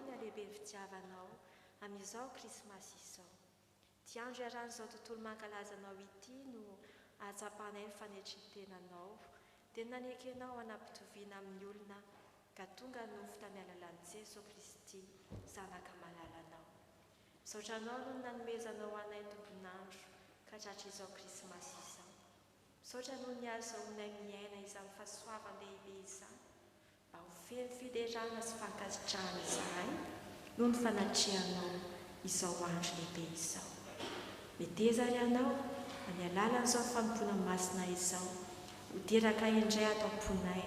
ny alehibe ny fitiavanao amin'izao krismasy izao. Tiandro iarahan'izao tontolo mankalazanao ity no ahatsapanay ny fanetrintenanao, dia nanekenao hanam-pitoviana amin'ny olona ka tonga nofo tamy alalan'i Jesosy Kristy, zanaka malalanao. Misaotranao no nanomezanao anay tombonandro ka tratr'izao krismasy izao. Misaotra no ny azahoanay miaina izany fahasoavan-dehibe izany, mba ho feno fiderana sy fankasitrahana izahay no ny fanatrehanao izao andro lehibe izao. Meteza ary anao any alalan'izao fanompoana masina izao, ho teraka indray ato am-ponay,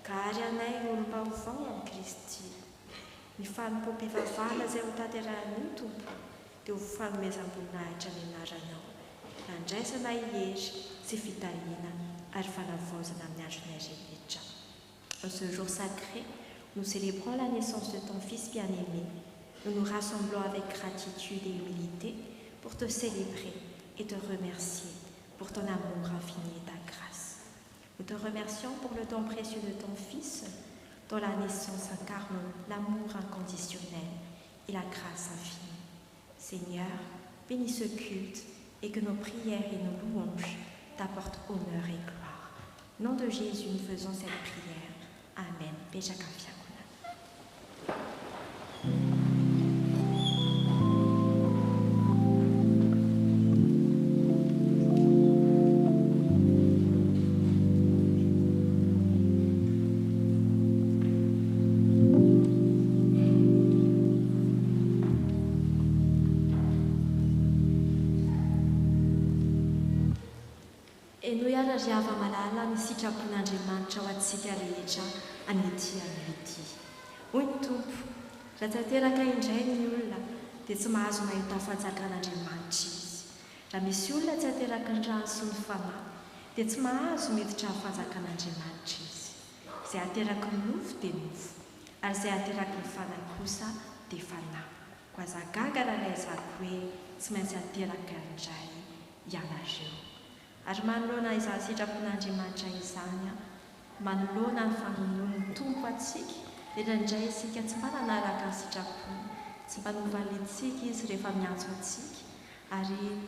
ka ary anay olom-baovao amin'ny Kristy. Ny fanompoam-pivavahana izay ho tanterahan'io Tompo, dia ho fanomezam-boninahitra ny anaranao, nandraisana hery sy fitahina ary fanavaozana amin'ny andronay rehetra. En ce jour sacré, nous célébrons la naissance de ton Fils bien-aimé. Nous nous rassemblons avec gratitude et humilité pour te célébrer et te remercier pour ton amour infini et ta grâce. Nous te remercions pour le don précieux de ton Fils, dont la naissance incarne l'amour inconditionnel et la grâce infinie. Seigneur, bénis ce culte et que nos prières et nos louanges t'apportent honneur et gloire. Au nom de Jésus, nous faisons cette prière. Amen. Beja Kamfiakuna. Ry hava-malala ny sitrapon'Andriamanitra ho antsika rehetra an'ity andro ity. Hoy ny Tompo, raha tanteraka indray ny olona dia tsy mahazo mahita fanjakan'Andriamanitra izy. Raha misy olona tsy tanteraka ny rano sy ny fanahy dia tsy mahazo miditra amin'ny fanjakan'Andriamanitra izy. Izay ateraky ny nofo dia nofo, ary izay ateraky ny fanahy kosa dia fanahy. Ko aza gaga raha laizako hoe tsy maintsy ateraka indray ianareo. Ary manoloana izany sitrapon'Andriamanitra izany, manoloana ny famonoan'ny Tompo atsika, dia indray isika tsy mba nanaraka ny sitrapony, tsy mba novalintsika izy rehefa miantso atsika, ary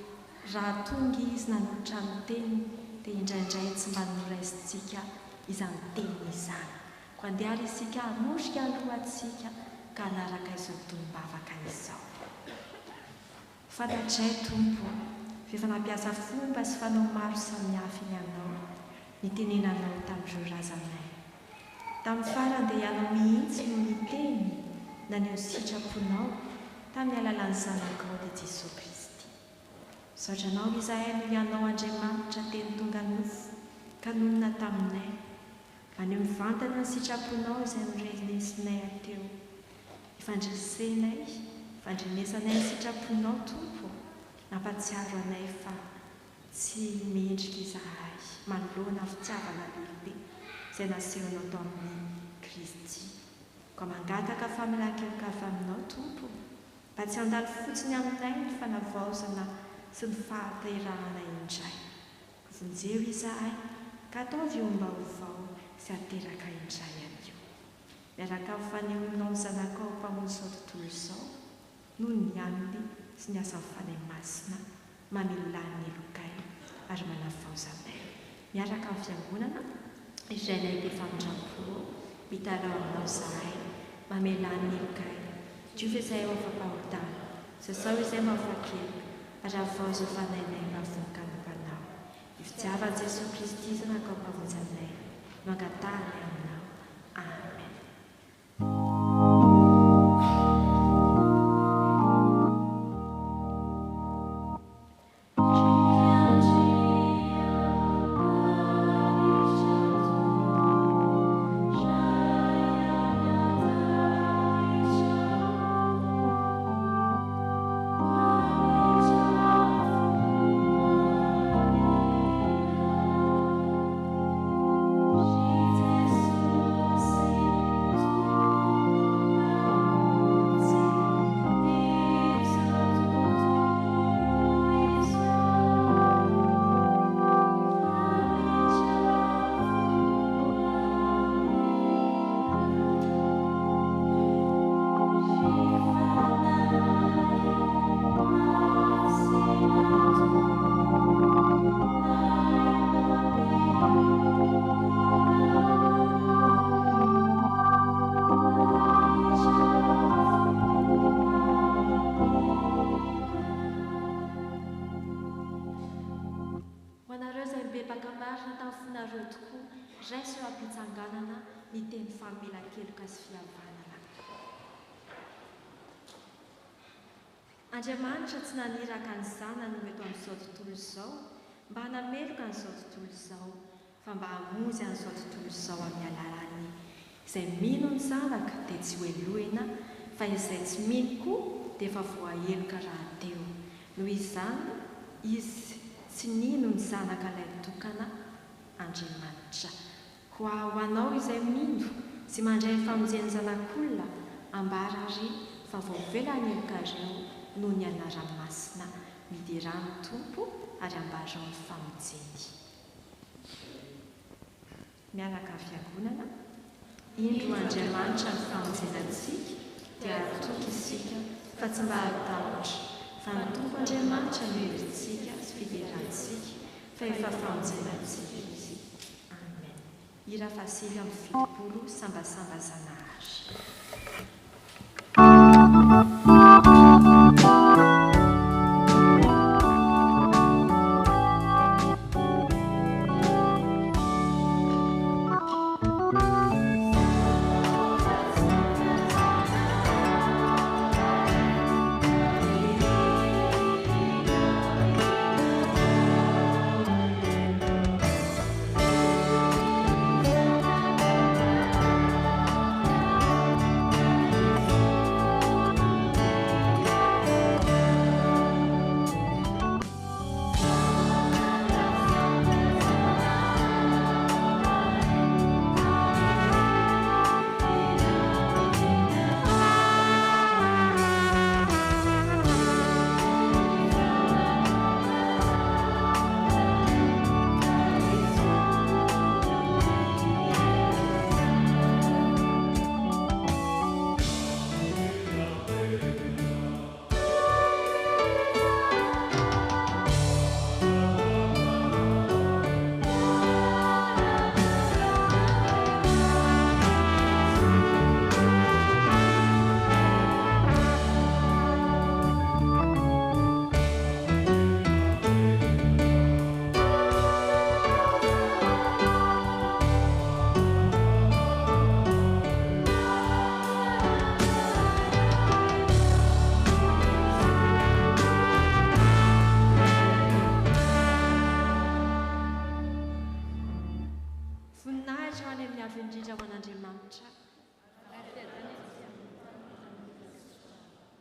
raha tonga izy nanolotra ny teniny, dia indraindray tsy mba noraisintsika izany teniny izany. Ko andeha isika hanosika alohantsika ka hanaraka izao tombavaka izao. Fantatray Tompo, efa nampiasa fomba sy fanao maro samihafa ianao, nitenenanao tamin'ireo razanay. Tamin'ny farany dia ianao mihitsy no niteny naneho sitraponao tamin'ny alalan'ny zanakao dia Jesosy Kristy. Misaotranao izahay no ianao Andriamanitra teny tonga nofo ka nonona taminay, maneho mivantana ny sitraponao izay norenesinay ateo. Ifandresenay, ifandrenesanay ny sitraponao Tompo, nampatsiaro anay fa tsy mendrika izahay manoloana fitiavana lehibe izay nasehonao tao amin'ny Kristy. Ko mangataka famelan-keloka avy aminao Tompo, mba tsy handalo fotsiny aminay ny fanavaozana sy ny fahaterahana indray. Vonjeo izahay ka ataovy ombaovao sy ateraka indray an'io. Miaraka amin'ny fanehoanao ny zanakao mpamono izao tontolo izao, noho ny aminy sy ny asan'ny fanahy masina, mamilany elokay ary manavaozanay. Miaraka amin'ny fiangonana, izay lehibe famindram-po, mitarao aminao izahay, mamelany elokay. Diovy izay ao afa-pahotana, zao izay mavakely, ary avaozo fanahinay mavoaka ampanao. Ny fitiavan'i Jesosy Kristy zanakao mpavonjanay, no angatahany aminao. Amen. Jesus. bebaka-marina tamin'ny fonareo tokoa raiso eo ampitsanganana ny teny famelan-keloka sy fihavanana. Andriamanitra tsy naniraka ny zanany meto amin'izao tontolo izao mba hanameloka n'izao tontolo izao, fa mba hamonjy an'izao tontolo izao amin'ny alalany izay mino ny zanaka dia tsy hoelohina, fa izay tsy mino koa dia efa voaheloka raha teo. Noho izany izy tsy nino ny zanaka ilay tokana Andriamanitra. Ho anao izay mino sy mandray famonjeny zanak'olona, ambara ary fa voavela ny helokareo noho ny anara-masina midiran'ny tompo ary ambarao ny famonjeny. Miaraka amin'ny fiangonana, indro Andriamanitra ny famonjenantsika dia atoky isika fa tsy mba hatahotra, fa ny tompo Andriamanitra no helintsika sy fidirantsika fa efa famonjenantsika izy. Amen. Hira fasily amin'ny fitopolo sambasamba zanahary.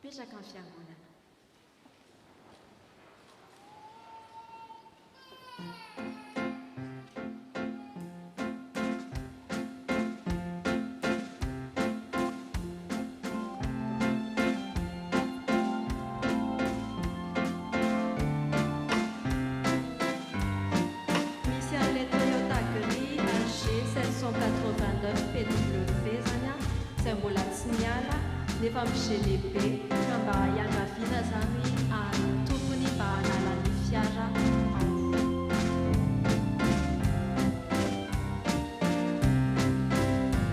Petraka amin'ny fiangonana. Misy an'ilay Toyota Gris AG 789 PW zany izay mbola tsy miala nefa migelebe ka mba hiangaviana zany tompony mba hanala ny fiara ao.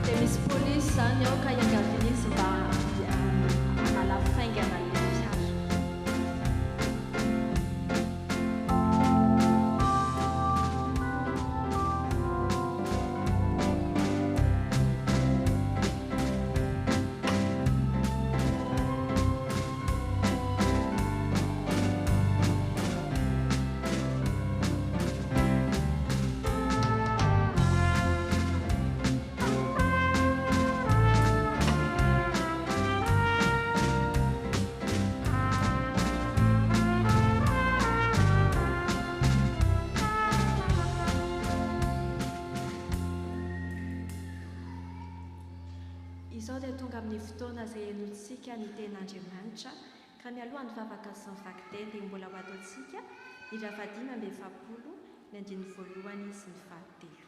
Dia misy polisy zany ao ka hiangaviana izy mba hanala faingana ilay fiara. Izao dia tonga amin'ny fotoana izay henontsika ny ten'Andriamanitra ka mialoha ny vavaka sy ny vakiteny dia mbola ho ataontsika ny ravadimy amby efapolo ny andiny voalohany sy ny fahatelo.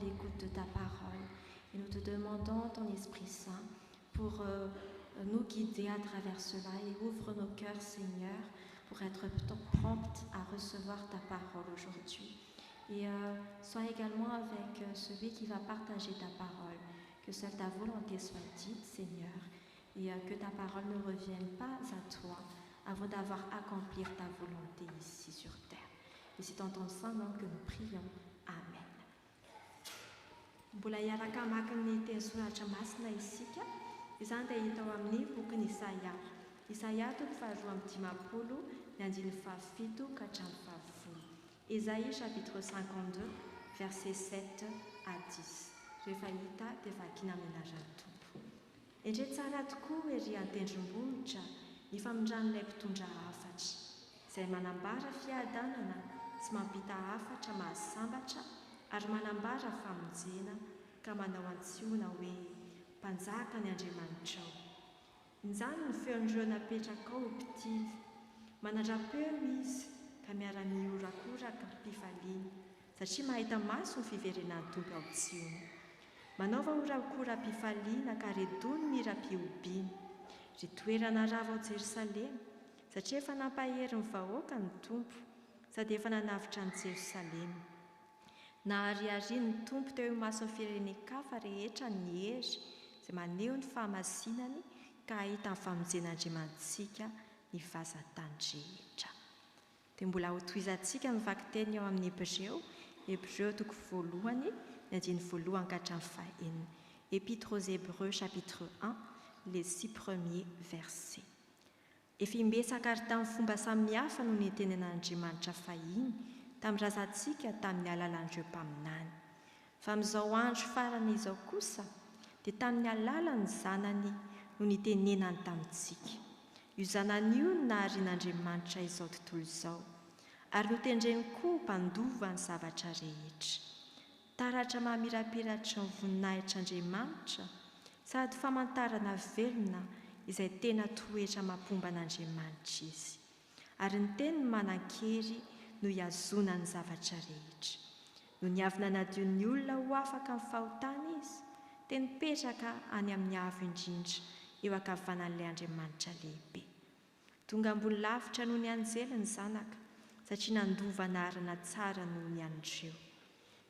l'écoute de ta parole. Et nous te demandons, ton Esprit Saint, pour nous guider à travers cela et ouvre nos cœurs, Seigneur, pour être prompte à recevoir ta parole aujourd'hui. Et sois également avec celui qui va partager ta parole. Que seule ta volonté soit dite, Seigneur, et que ta parole ne revienne pas à toi avant d'avoir accompli ta volonté ici sur terre. Et c'est en ton saint nom que nous prions. Amen. Mbola hiaraka maka ny teny soratra masina isika. Izany dia hita ao amin'ny bokin'i Isaia. Isaia toko faharoa amby dimapolo, ny andiny fahafito ka hatramin'ny fahafolo. Isaïe chapitre 52, versets 7 à 10. Rehefa hita dia vakiana amin'ny anaran'ny Tompo. Indray tsara tokoa ery an-tendrombohitra ny famindran'ilay mpitondra hafatra, izay manambara fiadanana sy mampita hafatra mahasambatra ary manambara famonjena ka manao antsoina hoe mpanjaka ny Andriamanitra ao. Izany ny feon'ireo napetraka ao mpitily, manandra-peo izy ka miara-miorakoraka mpifaliana, satria mahita maso ny fiverenan'ny Tompo ao Tsiona. Manaova orakora-pifaliana ka redony mira-piobiana, ry toerana rava ao Jerosalema, satria efa nampahery ny vahoaka ny Tompo, sady efa nanavitra ny Jerosalema. Nahariariany ny Tompo teo maso ny firenen-kafa rehetra ny hery, izay maneho ny fahamasinany ka ahita ny famonjen'Andriamantsika ny vazan-tany rehetra. Dia mbola ho tohizantsika mivaky teny ao amin'ny Hébreu toko voalohany, ny andiny voalohany ka hatramin'ny fahaenina. Épître aux Hébreux chapitre 1, les 6 premiers versets. Efa imbetsaka ary tamin'ny fomba samihafa no nentenen'Andriamanitra fahiny tamin'ny razantsika tamin'ny alalan'ireo mpaminany. Fa amin'izao andro farany izao kosa dia tamin'ny alalan'ny zanany no nitenenany tamintsika. Io zanany io no naharian'Andriamanitra izao tontolo izao, ary notendreny koa mpandova ny zavatra rehetra. Taratra mamirapiratra ny voninahitr'Andriamanitra sady famantarana velona izay tena toetra mampomba an'Andriamanitra izy. Ary ny teniny manan-kery no hiazona ny zavatra rehetra. No niavina nadio ny olona ho afaka amin'ny fahotana izy, dia nipetraka any amin'ny avo indrindra eo ankavanan'ilay Andriamanitra lehibe. Tonga ambony lavitra noho ny anjely ny zanaka, satria nandova anarana tsara noho ny an'ireo.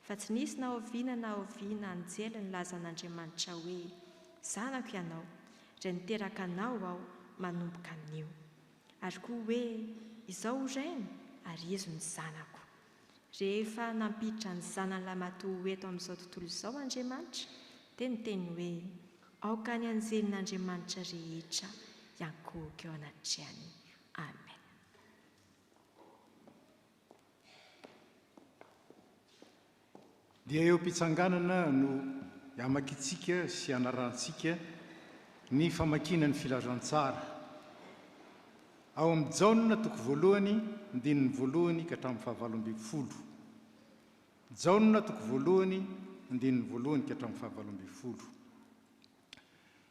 Fa tsy nisy na oviana na oviana anjely ny lazan'Andriamanitra hoe zanako ianao, izay niteraka anao aho manomboka anio. Ary koa hoe izao horainy ary izo ny zanako. Rehefa nampiditra ny zanan'ilay matoa eto amin'izao tontolo izao Andriamanitra, dia niteny hoe aoka ny anjelin'Andriamanitra rehetra hiankohaka eo anatrehany. Amen. Dia eo am-pitsanganana no hiamakitsika sy hanarantsika ny famakinan'ny filazantsara. Ao amin'ny Jaona toko voalohany, andininy voalohany ka hatramin'ny fahavalo ambin'ny folo. Jaona toko voalohany, andininy voalohany ka hatramin'ny fahavalo ambin'ny folo.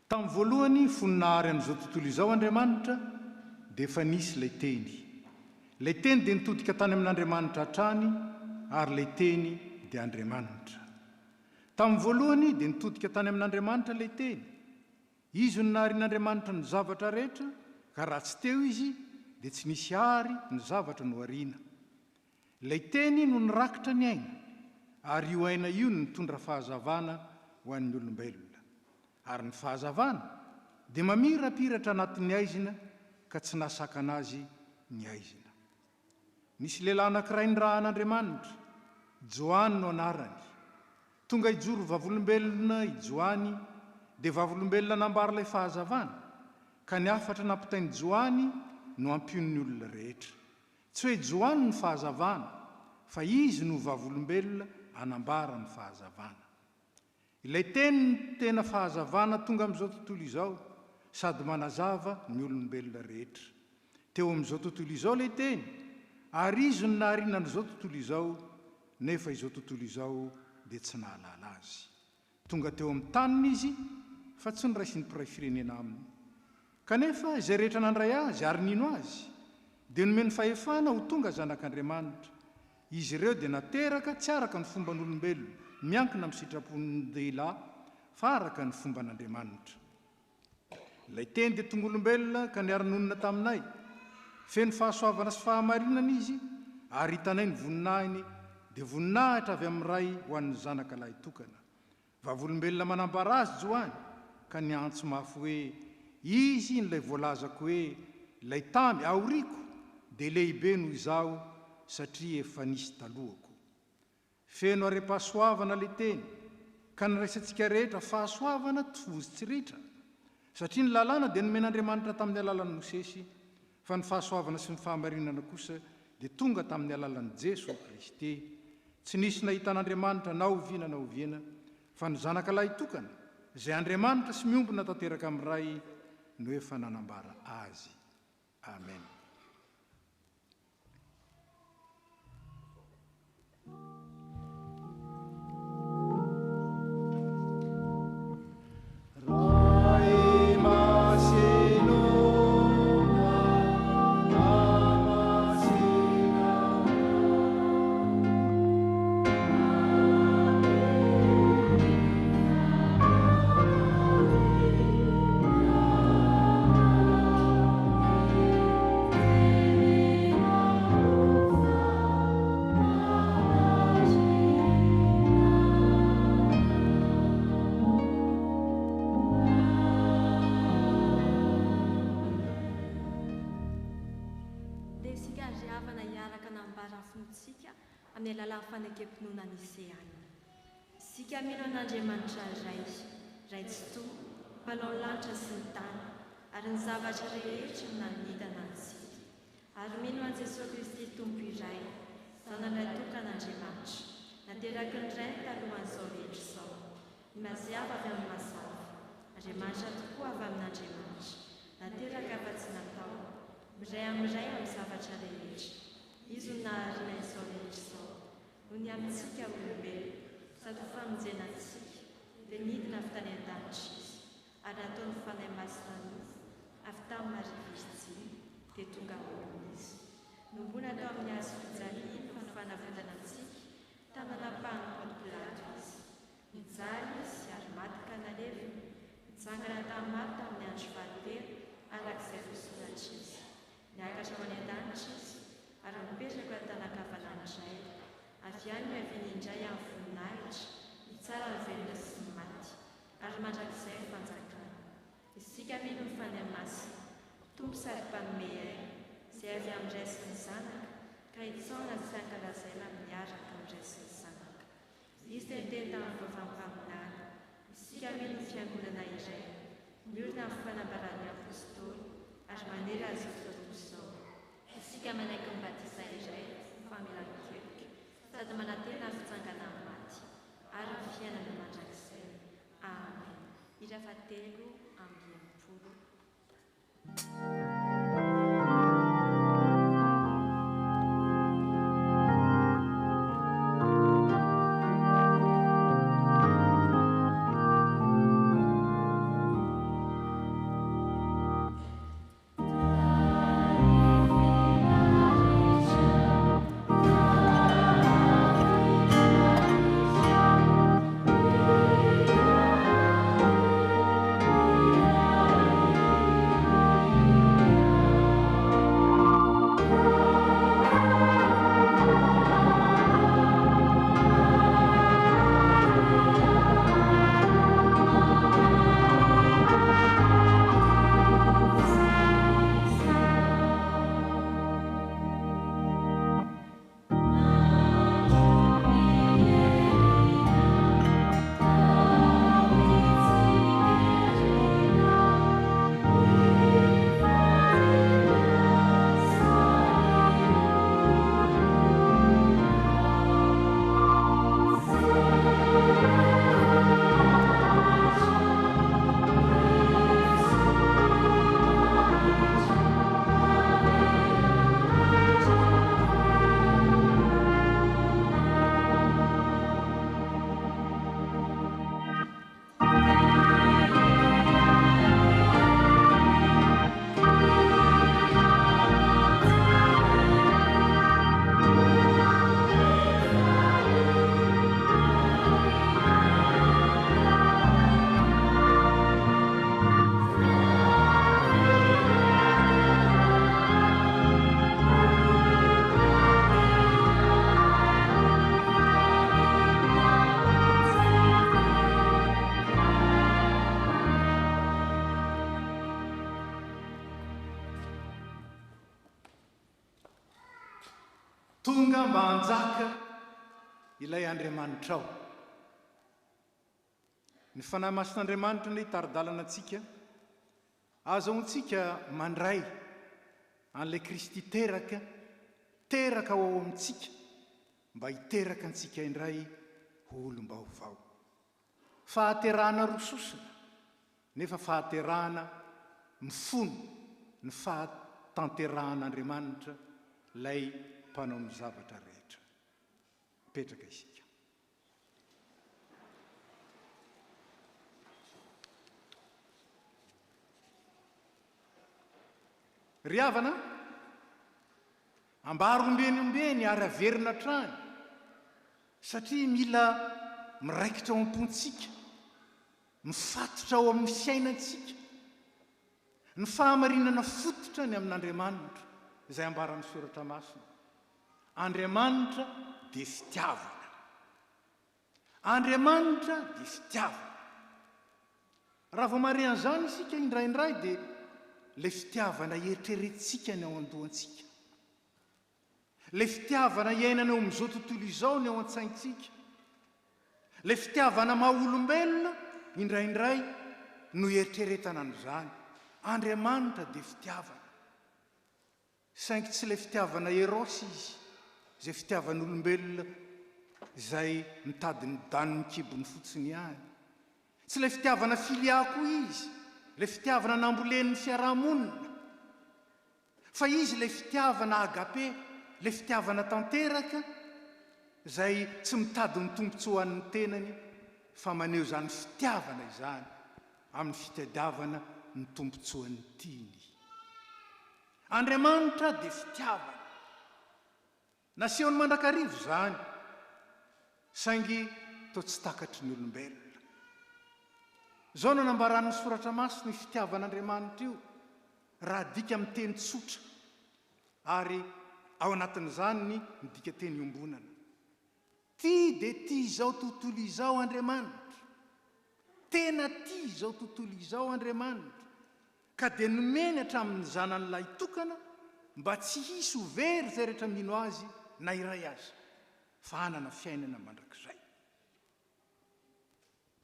Tamin'ny voalohany foninahary an'izao tontolo izao Andriamanitra, dia efa nisy ilay teny. Ilay teny dia nitodika tany amin'Andriamanitra hatrany, ary ilay teny dia Andriamanitra. Tamin'ny voalohany dia nitodika tany amin'Andriamanitra ilay teny. Izy no naharian'Andriamanitra ny zavatra rehetra, ka raha tsy teo izy dia tsy nisy ary ny zavatra no hariana. Ilay teny no nirakitra ny aina, ary io aina io no nitondra fahazavana ho an'ny olombelona. Ary ny fahazavana dia mamirapiratra anatin'ny aizina ka tsy nasaka anazy ny aizina. Nisy lehilahy anankiray nirahan'Andriamanitra, Joany no anarany. Tonga hijoro vavolombelona i Joany, dia vavolombelona nambara ilay fahazavana, ka ny afatra nampitain'i Joany no ampion'ny olona rehetra. Tsy hoe Joany ny fahazavana, fa izy no vavolombelona anambara ny fahazavana. Ilay teny tena fahazavana tonga amin'izao tontolo izao, sady manazava ny olombelona rehetra. Teo amin'izao tontolo izao ilay teny, ary izy no nahariana n'izao tontolo izao, nefa izao tontolo izao dia tsy nahalala azy. Tonga teo amin'ny taniny izy, fa tsy ny ray sy ny mpiray firenena aminy. Kanefa izay rehetra nandray azy ary nino azy, dia nomeny fahefana ho tonga zanak'Andriamanitra. Izy ireo dia nateraka tsy araka ny fomban'olombelona, miankina amin'ny sitrapon'ny dehilahy fa araka ny fomba an'Andriamanitra. Ilay teny dia tongolombelona ka niara-nonina taminay, feno fahasoavana sy fahamarinana izy, ary hitanay ny voninahiny dia voninahitra avy amin'ny ray ho an'ny zanaka lahy tokana. Vavolombelona manambara azy Joany ka niantso mafy hoe izy n'ilay voalazako hoe ilay tamy aoriko dia lehibe noho izaho satria efa nisy talohako. Feno are-pahasoavana le teny ka niraisantsika rehetra fahasoavana tovozytsiritra, satria ny lalàna dia nomen'Andriamanitra tamin'ny alalan'i Mosesy, fa ny fahasoavana sy ny fahamarinana kosa dia tonga tamin'ny alalan'i Jesosy Kristy. Tsy nisy nahita an'Andriamanitra na oviana na oviana, fa ny zanaka lahy tokana izay Andriamanitra sy miombona tanteraka amin'ny ray no efa nanambara azy. Amen. amin'ny alalan'ny fanekempinoana Niseana. Isika mino an'Andriamanitra ray tsy toa, mpanao lanitra sy ny tany, ary ny zavatra rehetra nanidana antsika. Ary mino an Jesosy Kristy Tompo iray, zananay tokan'Andriamanitra, nateraky ny ray talohan'izao rehetra izao. Ny mazava avy amin'ny mazava, Andriamanitra tokoa avy amin'Andriamanitra, nateraka afa-tsy natao, miray amin'ny zavatra rehetra. Izy no naharina izao rehetra izao, no ny amintsika olombelona, sady ho famonjenantsika, dia nidina avy tany an-danitra izy, ary nataony fanahy masina nofo, avy tamin'ny Maria Virjiny, dia tonga olona izy. Nombona tao amin'ny hazo fijaliana ny fanavotana antsika, tananapahany Ponto Pilato izy. Nijaly izy ary maty ka nalevina, nijangana tamaty tamin'ny andro fahatelo, arak'izay voasoratra izy. Niakatra ho any an-danitra izy, ary mipetraka an-tanakavanan'iray, avy any no haviany indray amin'ny voninahitra, ny tsara ny velona sy ny maty, ary mandrakizay ny fanjakana. Isika mino ny fanahy masina, Tompo sady mpanome aina, izay avy amin'ny ray sy ny zanaka, ka hitsaona sy ankalazaina miaraka amin'ny ray sy ny zanaka. Izy dia teny tamin'ny vaovam-paminana. Isika mino ny fiangonana iray, miorina amin'ny fanambaran'ny apôstôly, ary manery azy izao. Isika manaiky ny batisa iray, famelan-keloka, sady manantena ny fitsangana amin'ny maty, ary ny fiainana mandrakizay. Amen. Hira fahatelo amby enimpolo. Amen. tonga mba hanjaka ilay Andriamanitra ao. Ny fanahy masin'Andriamanitra ny taridalana antsika azaontsika mandray an'ilay Kristy teraka ao amintsika mba hiteraka antsika indray olom-baovao. Fahaterahana rososina nefa fahaterahana mifono ny fahatanterahan'Andriamanitra lay mpanao ny zavatra rehetra. Petraka isika. Ry havana, ambaro ombeny araverina trany satria mila miraikitra ao am-pontsika, mifatotra ao amin'ny fiainantsika ny fahamarinana fototra ny amin'Andriamanitra izay ambaran'ny soratra masina. Andriamanitra dia fitiavana. Andriamanitra dia fitiavana. Raha vao mare an'izany isika indraindray dia ilay fitiavana eritreretintsika ny ao an-dohantsika, ilay fitiavana iainana eo amin'izao tontolo izao ny ao an-tsaintsika, ilay fitiavana maha olombelona indraindray no eritreretana an'izany. Andriamanitra dia fitiavana, saingy tsy ilay fitiavana erosy izy, izay fitiavan'olombelona izay mitady ny daniny kibony fotsiny ihany. Tsy ilay fitiavana filiako izy, ilay fitiavana nambolen'ny fiarahamonina, fa izy ilay fitiavana agape, ilay fitiavana tanteraka izay tsy mitady ny tombontsoan'ny tenany fa maneho izany fitiavana izany amin'ny fitadiavana ny tombontsoan'ny tiany. Andriamanitra dia fitiavana. Nasehony mandrakarivo izany, saingy toa tsy takatry ny olombelona. Izao no nambaran'ny soratra masina ny fitiavan'Andriamanitra io, raha dika amin'ny teny tsotra ary ao anatin'izany ny dika teny iombonana. Tia dia tia izao tontolo izao Andriamanitra, tena tia izao tontolo izao Andriamanitra, ka dia nomeny hatramin'ny zanan'ilay tokana mba tsy hisy ho very izay rehetra mino azy na iray aza, fa hanana fiainana mandrakizay.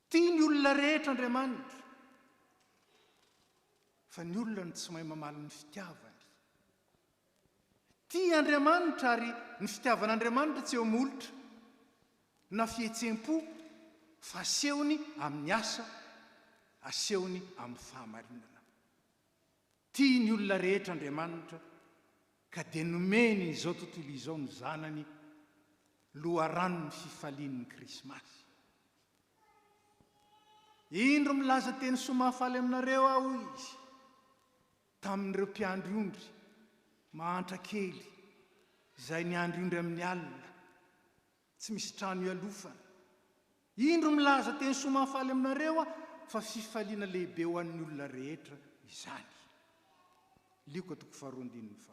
Tia ny olona rehetra Andriamanitra, fa ny olona no tsy mahay mamaly ny fitiavany. Tia Andriamanitra ary ny fitiavan'Andriamanitra tsy eo molotra na fihetsem-po, fa asehony amin'ny asa, asehony amin'ny fahamarinana. Tia ny olona rehetra Andriamanitra, ka dia nomeny izao tontolo izao ny zanany loharanon'ny fifalian'ny Krismasy. Indro milaza teny somafaly aminareo aho izy tamin'ireo mpiandriondry mahantra kely izay niandriondry amin'ny alina, tsy misy trano ialofana. Indro milaza teny somafaly aminareo fa fifaliana lehibe ho an'ny olona rehetra izany. Liko atoko 2:24.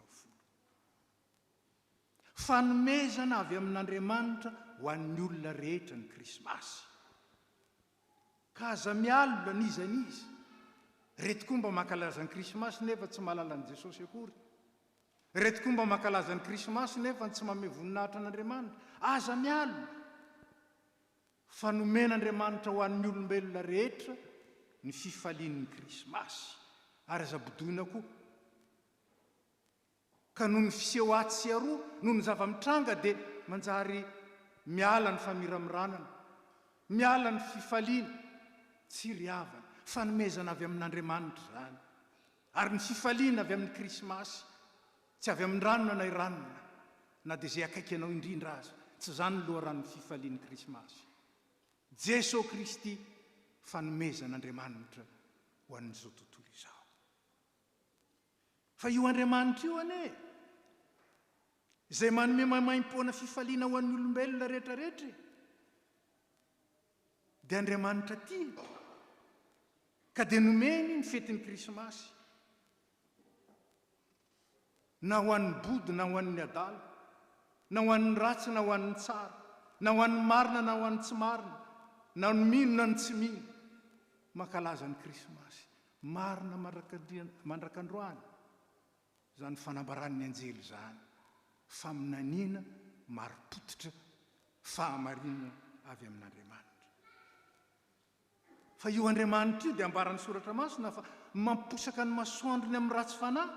Fanomezana avy amin'Andriamanitra ho an'ny olona rehetra ny Krismasy. Ka aza mialina n'iza. Reto koa mba mankalaza ny Krismasy nefa tsy mahalala an'i Jesosy akory. Reto koa mba mankalaza ny Krismasy nefa tsy manome voninahitra an'Andriamanitra. Aza mialina. Fanomen'Andriamanitra ho an'ny olombelona rehetra ny fifalian'ny Krismasy. Ary aza bodoina koa. Ka noho ny fiseho aty sy aroa, noho ny zava-mitranga dia manjary miala ny famiramirana, miala ny fifaliana, tsy ry havana, fanomezana avy amin'Andriamanitra izany. Ary ny fifaliana avy amin'ny Krismasy, tsy avy amin'ny ranona na iranona, na dia izay akaiky ianao indrindra aza, tsy izany ny loharanon'ny fifalian'ny Krismasy. Jesosy Kristy fanomezan'Andriamanitra ho an'izao tontolo izao. Fa io Andriamanitra io ane, izay manome maimaim-poana fifaliana ho an'ny olombelona rehetrarehetra, dia Andriamanitra tia, ka dia nomeny ny fetin'ny Krismasy na ho an'ny body na ho an'ny adala, na ho an'ny ratsy na ho an'ny tsara, na ho an'ny marina na ho an'ny tsy marina, na ny mino na ny tsy mino, mankalaza ny Krismasy. Marina mandrakandroany, izany fanambaran'ny anjely izany. faminaniana marim-potitra fahamarinana avy amin'Andriamanitra. Fa io Andriamanitra io dia ambaran'ny soratra masina fa mamposaka ny masoandrony amin'ny ratsy fanahy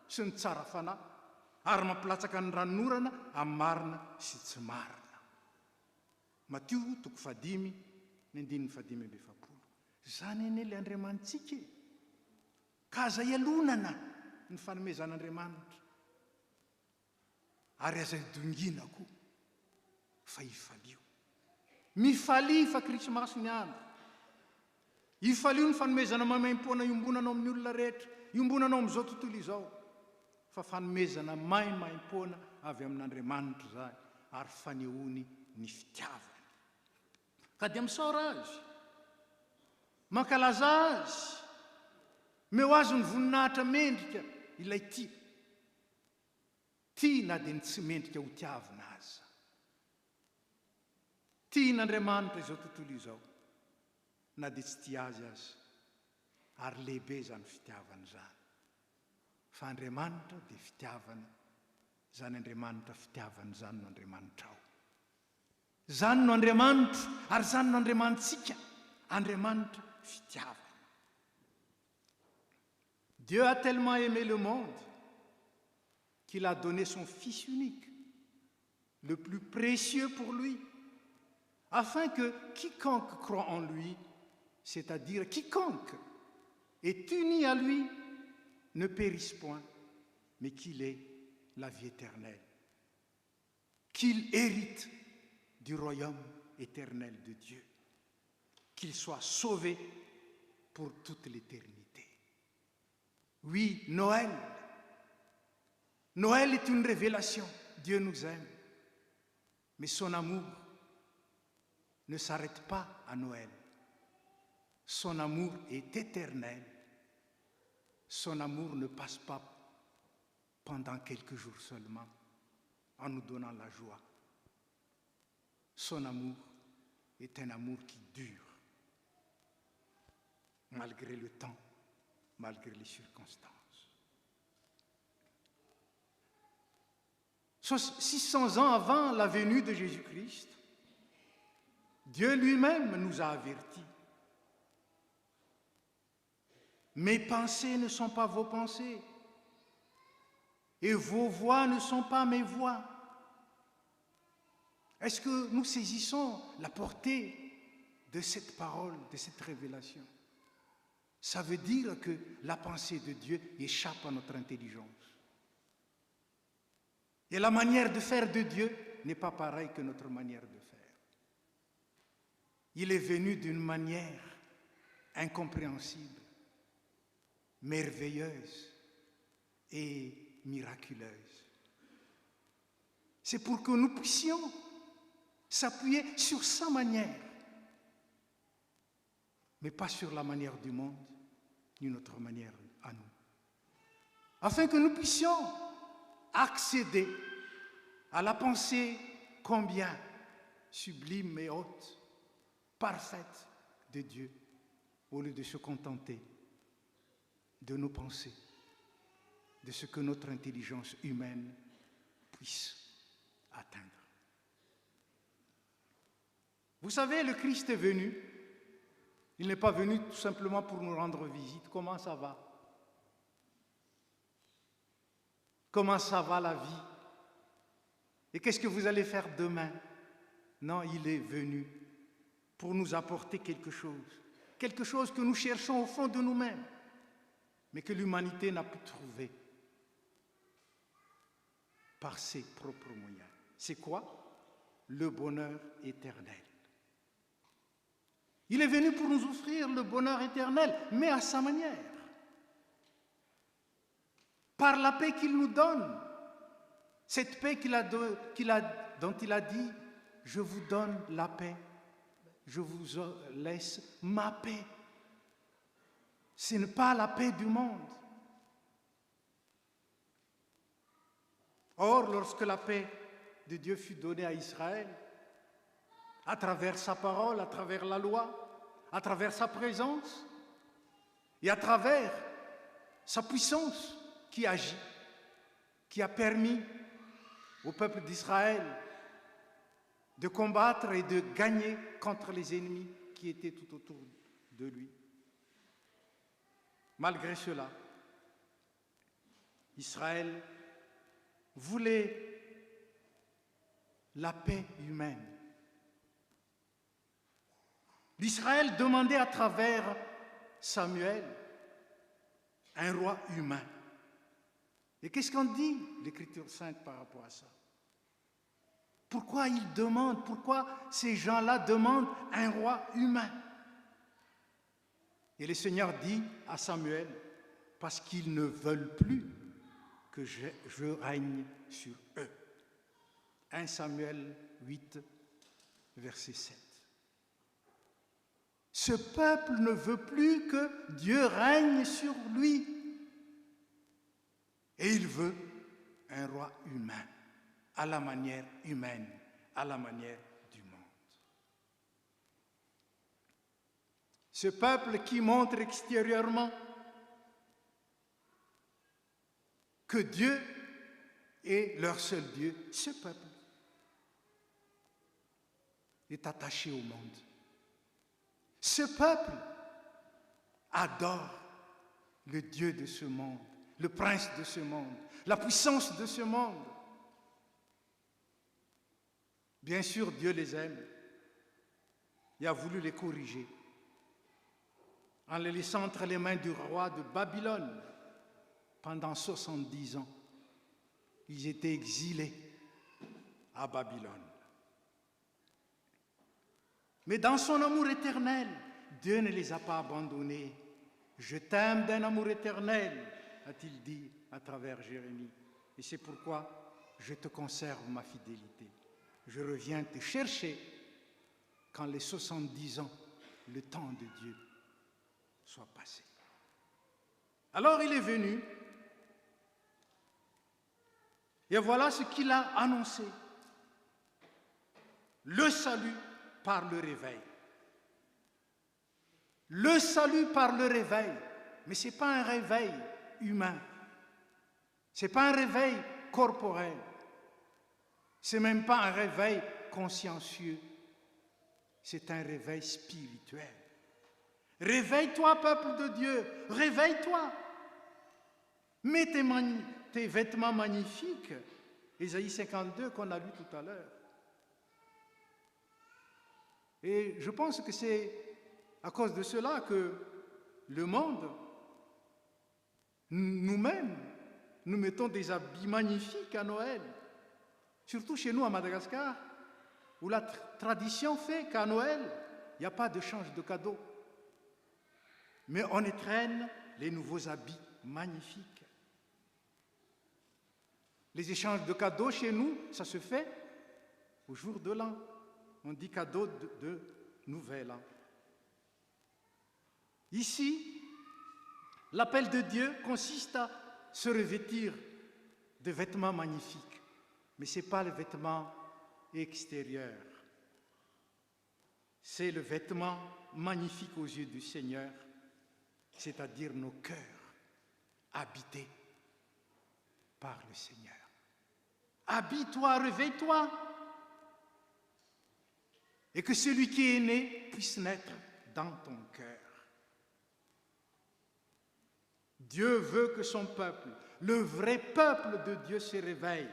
sy ny tsara fanahy ary mampilatsaka ny ranorana amin'ny marina sy tsy marina. Matio 5:5-7. Zany anie ilay Andriamanitsika ka aza ialonana ny fanomezan'Andriamanitra ary aza idongina koa fa hifalio. Mifalia fa krismasy ny andro. Hifalio ny fanomezana maimaim-poana iombonanao amin'ny olona rehetra, iombonanao amin'izao tontolo izao, fa fanomezana maimaim-poana avy amin'Andriamanitra zany ary fanehoany ny fitiavany. Ka dia misaora azy, mankalaza azy, meo azy ny voninahitra mendrika ilay tia na dia ny tsy mendrika ho tiavina aza. Tian'Andriamanitra izao tontolo izao, na dia tsy tia azy ary lehibe zany fitiavana zany. Fa Andriamanitra dia fitiavana, zany Andriamanitra fitiavana zany no Andriamanitra ao. Zany no Andriamanitra ary zany no Andriamanitsika, Andriamanitra fitiavana. Dieu a tellement aimé le monde qu'il a donné son Fils unique, le plus précieux pour lui, afin que quiconque croit en lui, c'est-à-dire quiconque est uni à lui, ne périsse point, mais qu'il ait la vie éternelle, qu'il hérite du royaume éternel de Dieu, qu'il soit sauvé pour toute l'éternité. Oui, Noël. Noël est une révélation. Dieu nous aime. Mais son amour ne s'arrête pas à Noël. Son amour est éternel. Son amour ne passe pas pendant quelques jours seulement en nous donnant la joie. Son amour est un amour qui dure malgré le temps, malgré les circonstances. 600 ans avant la venue de Jésus-Christ, Dieu lui-même nous a avertis. Mes pensées ne sont pas vos pensées, et vos voix ne sont pas mes voix. Est-ce que nous saisissons la portée de cette parole, de cette révélation? Ça veut dire que la pensée de Dieu échappe à notre intelligence. Et la manière de faire de Dieu n'est pas pareille que notre manière de faire. Il est venu d'une manière incompréhensible, merveilleuse et miraculeuse. C'est pour que nous puissions s'appuyer sur sa manière, mais pas sur la manière du monde, ni notre manière à nous. Afin que nous puissions accéder à la pensée combien sublime et haute, parfaite de Dieu, au lieu de se contenter de nos pensées, de ce que notre intelligence humaine puisse atteindre. Vous savez, le Christ est venu. Il n'est pas venu tout simplement pour nous rendre visite. Comment ça va? Comment ça va la vie? Et qu'est-ce que vous allez faire demain? Non, il est venu pour nous apporter quelque chose que nous cherchons au fond de nous-mêmes, mais que l'humanité n'a pu trouver par ses propres moyens. C'est quoi? Le bonheur éternel. Il est venu pour nous offrir le bonheur éternel, mais à sa manière. Par la paix qu'il nous donne. Cette paix dont il a dit, je vous donne la paix, je vous laisse ma paix. Ce n'est pas la paix du monde. Or, lorsque la paix de Dieu fut donnée à Israël, à travers sa parole, à travers la loi, à travers sa présence et à travers sa puissance qui agit, qui a permis au peuple d'Israël de combattre et de gagner contre les ennemis qui étaient tout autour de lui. Malgré cela, Israël voulait la paix humaine. L'Israël demandait à travers Samuel un roi humain. Et qu'est-ce qu'en dit l'Écriture sainte par rapport à ça? Pourquoi ils demandent, pourquoi ces gens-là demandent un roi humain? Et le Seigneur dit à Samuel, parce qu'ils ne veulent plus que je règne sur eux. 1 Samuel 8, verset 7. Ce peuple ne veut plus que Dieu règne sur lui. Et il veut un roi humain, à la manière humaine, à la manière du monde. Ce peuple qui montre extérieurement que Dieu est leur seul Dieu, ce peuple est attaché au monde. Ce peuple adore le Dieu de ce monde, le prince de ce monde, la puissance de ce monde. Bien sûr, Dieu les aime et a voulu les corriger en les laissant entre les mains du roi de Babylone pendant 70 ans. Ils étaient exilés à Babylone. Mais dans son amour éternel, Dieu ne les a pas abandonnés. « Je t'aime d'un amour éternel », a-t-il dit à travers Jérémie. Et c'est pourquoi je te conserve ma fidélité. Je reviens te chercher quand les 70 ans, le temps de Dieu, soit passé. Alors il est venu, et voilà ce qu'il a annoncé. Le salut par le réveil. Le salut par le réveil. Mais ce n'est pas un réveil humain. Ce n'est pas un réveil corporel. Ce n'est même pas un réveil consciencieux. C'est un réveil spirituel. Réveille-toi, peuple de Dieu. Réveille-toi. Mets tes vêtements magnifiques. Ésaïe 52 qu'on a lu tout à l'heure. Et je pense que c'est à cause de cela que le monde, nous-mêmes, nous mettons des habits magnifiques à Noël. Surtout chez nous à Madagascar, où la tradition fait qu'à Noël, il n'y a pas d'échange de cadeaux. Mais on étraîne les nouveaux habits magnifiques. Les échanges de cadeaux chez nous, ça se fait au jour de l'an. On dit cadeau de nouvel an. Ici, l'appel de Dieu consiste à se revêtir de vêtements magnifiques. Mais ce n'est pas le vêtement extérieur. C'est le vêtement magnifique aux yeux du Seigneur, c'est-à-dire nos cœurs habités par le Seigneur. Habille-toi, réveille-toi. Et que celui qui est né puisse naître dans ton cœur. Dieu veut que son peuple, le vrai peuple de Dieu, se réveille.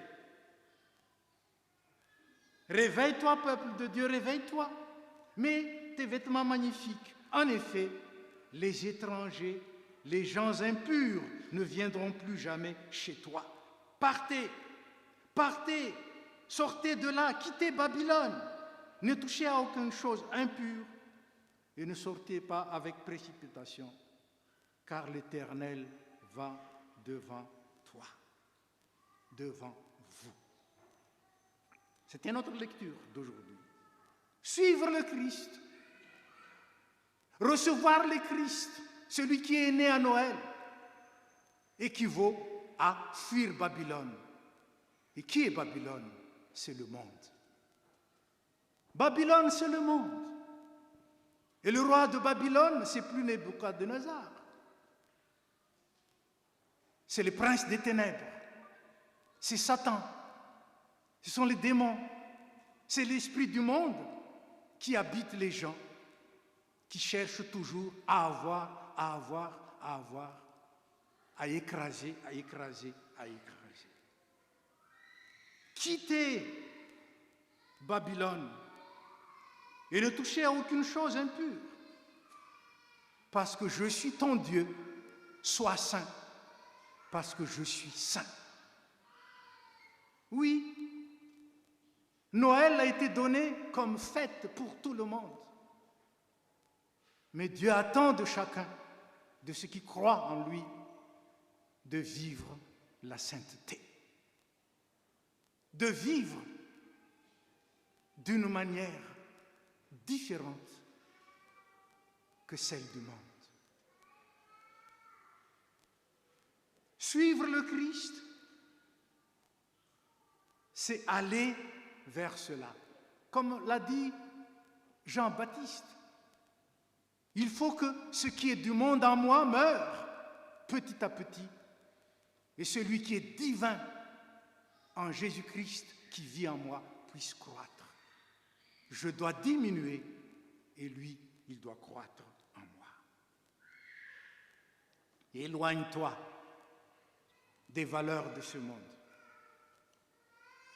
Réveille-toi, peuple de Dieu, réveille-toi. Mets tes vêtements magnifiques. En effet, les étrangers, les gens impurs ne viendront plus jamais chez toi. Partez, partez, sortez de là, quittez Babylone. Ne touchez à aucune chose impure et ne sortez pas avec précipitation, car l'Éternel va devant toi, devant vous. C'était notre lecture d'aujourd'hui. Suivre le Christ, recevoir le Christ, celui qui est né à Noël, équivaut à fuir Babylone. Et qui est Babylone? C'est le monde. Babylone, c'est le monde. Et le roi de Babylone, c'est plus Nebuchadnezzar. C'est le prince des ténèbres. C'est Satan. Ce sont les démons. C'est l'esprit du monde qui habite les gens, qui cherchent toujours à avoir, à avoir, à avoir, à écraser, à écraser, à écraser. Quittez Babylone et ne touchez à aucune chose impure, parce que je suis ton Dieu. Sois saint, parce que je suis saint. Oui, Noël a été donné comme fête pour tout le monde. Mais Dieu attend de chacun, de ceux qui croient en lui, de vivre la sainteté, de vivre d'une manière différente que celle du monde. Suivre le Christ, c'est aller vers cela. Comme l'a dit Jean-Baptiste, il faut que ce qui est du monde en moi meure petit à petit, et celui qui est divin en Jésus-Christ qui vit en moi puisse croître. Je dois diminuer et lui, il doit croître en moi. Éloigne-toi des valeurs de ce monde.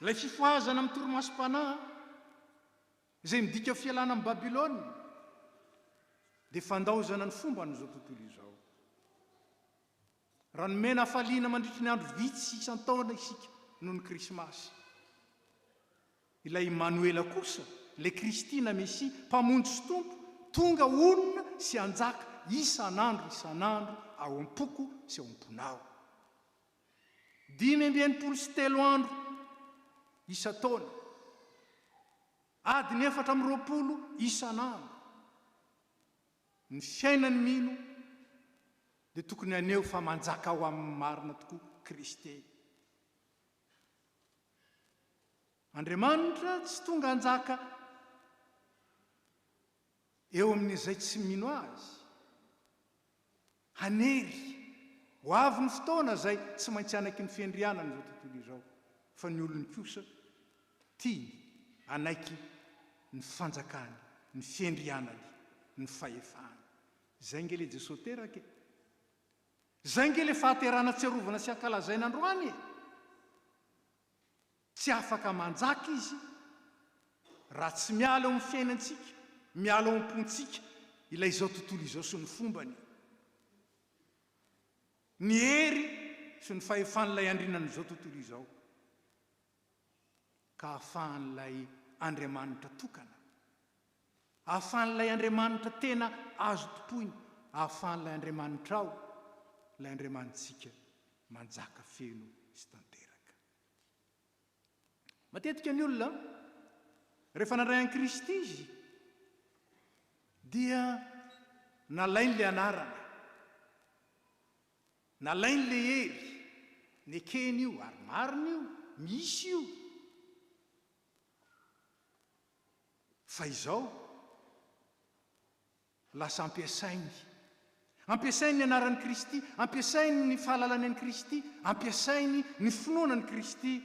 Ilay fifoazana amin'ny torimasom-panahy izay midika fialana amin'ny Babylone dia fandaozana ny fomba n'izao tontolo izao. Raha nomena hafaliana mandritry ny andro vitsy isan-taona isika noho ny krismasy. Ilay Emmanuela kosa, ilay Kristina Messia, mpamonjy sy tompo, tonga onona sy anjaka isan'andro ao am-poko sy ao am-ponao. 5 andro isa-taona, adiny 420 isan'andro. Ny fiainany mino dia tokony aneo fa manjaka ao amin'ny marina tokoa Kristy. Andriamanitra tsy tonga anjaka eo amin'izay tsy mino azy. Hanery ho avy ny fotoana zay tsy maintsy anaiky ny fiandrianana izao tontolo izao, fa ny olony kosa tiany anaiky ny fanjakany, ny fiandrianany, ny fahefany. Zay nge le Jesosy teraka. Zay nge le fahaterana tsiarovana sy ankalazaina androany. Tsy afaka manjaka izy raha tsy miala eo amin'ny fiainantsika, miala eo am-pontsika ilay izao tontolo izao sy ny fombany. Ny hery sy ny fahefan'ilay andrinan'izao tontolo izao, ka ahafahan'ilay Andriamanitra tokana, ahafahan'ilay Andriamanitra tena azo topoiny, ahafahan'ilay Andriamanitra ao, ilay Andriamanitsika manjaka feno sy tanteraka. Matetika ny olona rehefa nandray an'i Kristy izy dia nalainy le anarana, nalainy le hery, nekeny io, ary marina io, misy io. Fa izao lasa ampiasainy ny anaran'i Kristy, ampiasainy ny fahalalany an'i Kristy, ampiasainy ny finoanan'i Kristy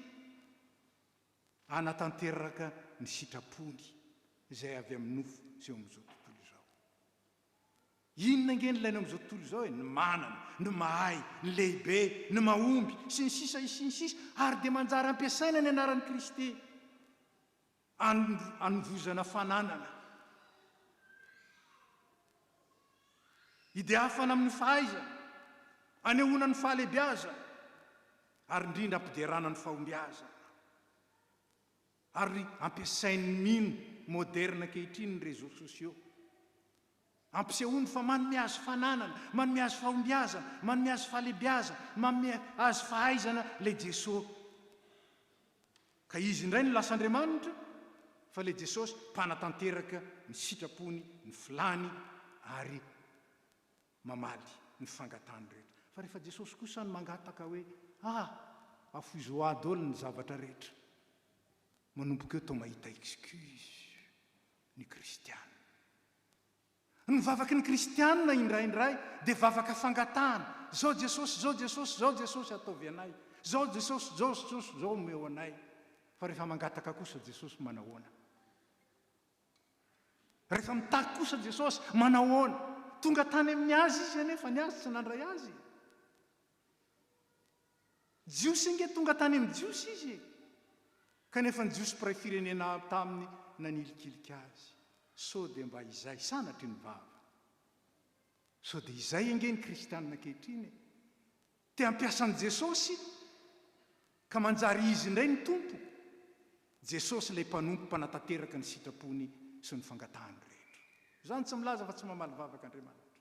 anatanteraka ny sitrapony izay avy amin'ny nofo sy eo amin'izao tontolo izao. Inona nge ny ilaina amin'izao tontolo izao? Ny manana, ny mahay, ny lehibe, ny mahomby sy ny sisa, ary dia manjary ampiasaina ny anaran'i Kristy anovozana fananana, hideafana amin'ny fahaizana, anehoana ny fahalebiazana, ary indrindra ampiderana ny fahombiazana, ary ampiasain'ny mino moderna ankehitriny ny réseaux sociaux, ampisehoany fa manome azy fananana, manome azy fahombiazana, manome azy fahalebiazana, manome azy fahaizana le Jesosy. Ka izy indray no lasa Andriamanitra, fa le Jesosy mpanatanteraka ny sitrapony, ny filany, ary mamaly ny fangatany rehetra. Fa rehefa Jesosy kosa ny mangataka hoe afoizoady olo ny zavatra rehetra, manomboka eo tao mahita excuse ny kristiana. Ny vavaky ny kristianina indraindray dia vavaka fangatahana. Zao Jesosy, zao Jesosy, zao Jesosy ataovy anay, zao Jesosy, zao Jesosy, zao omeo anay. fa rehefa mangataka kosa Jesosy manahoana? Rehefa mitaky kosa Jesosy manahoana? Tonga tany amin'ny azy izy anefa ny azy tsy nandray azy. Jiosy inge tonga tany amin'ny jiosy izy, kanefa ny jiosy mpiray firenena taminy nanilikiliky azy. Sao dia mba izay sanatry ny vava. Sao dia izay inge ny kristianina ankehitriny. Te hampiasan'i Jesosy ka manjary izy indray ny tompo. Jesosy ilay mpanompo mpanatateraka ny sitrapony sy ny fangatahany rehetra. Izany tsy milaza fa tsy mamaly vavaka Andriamanitra.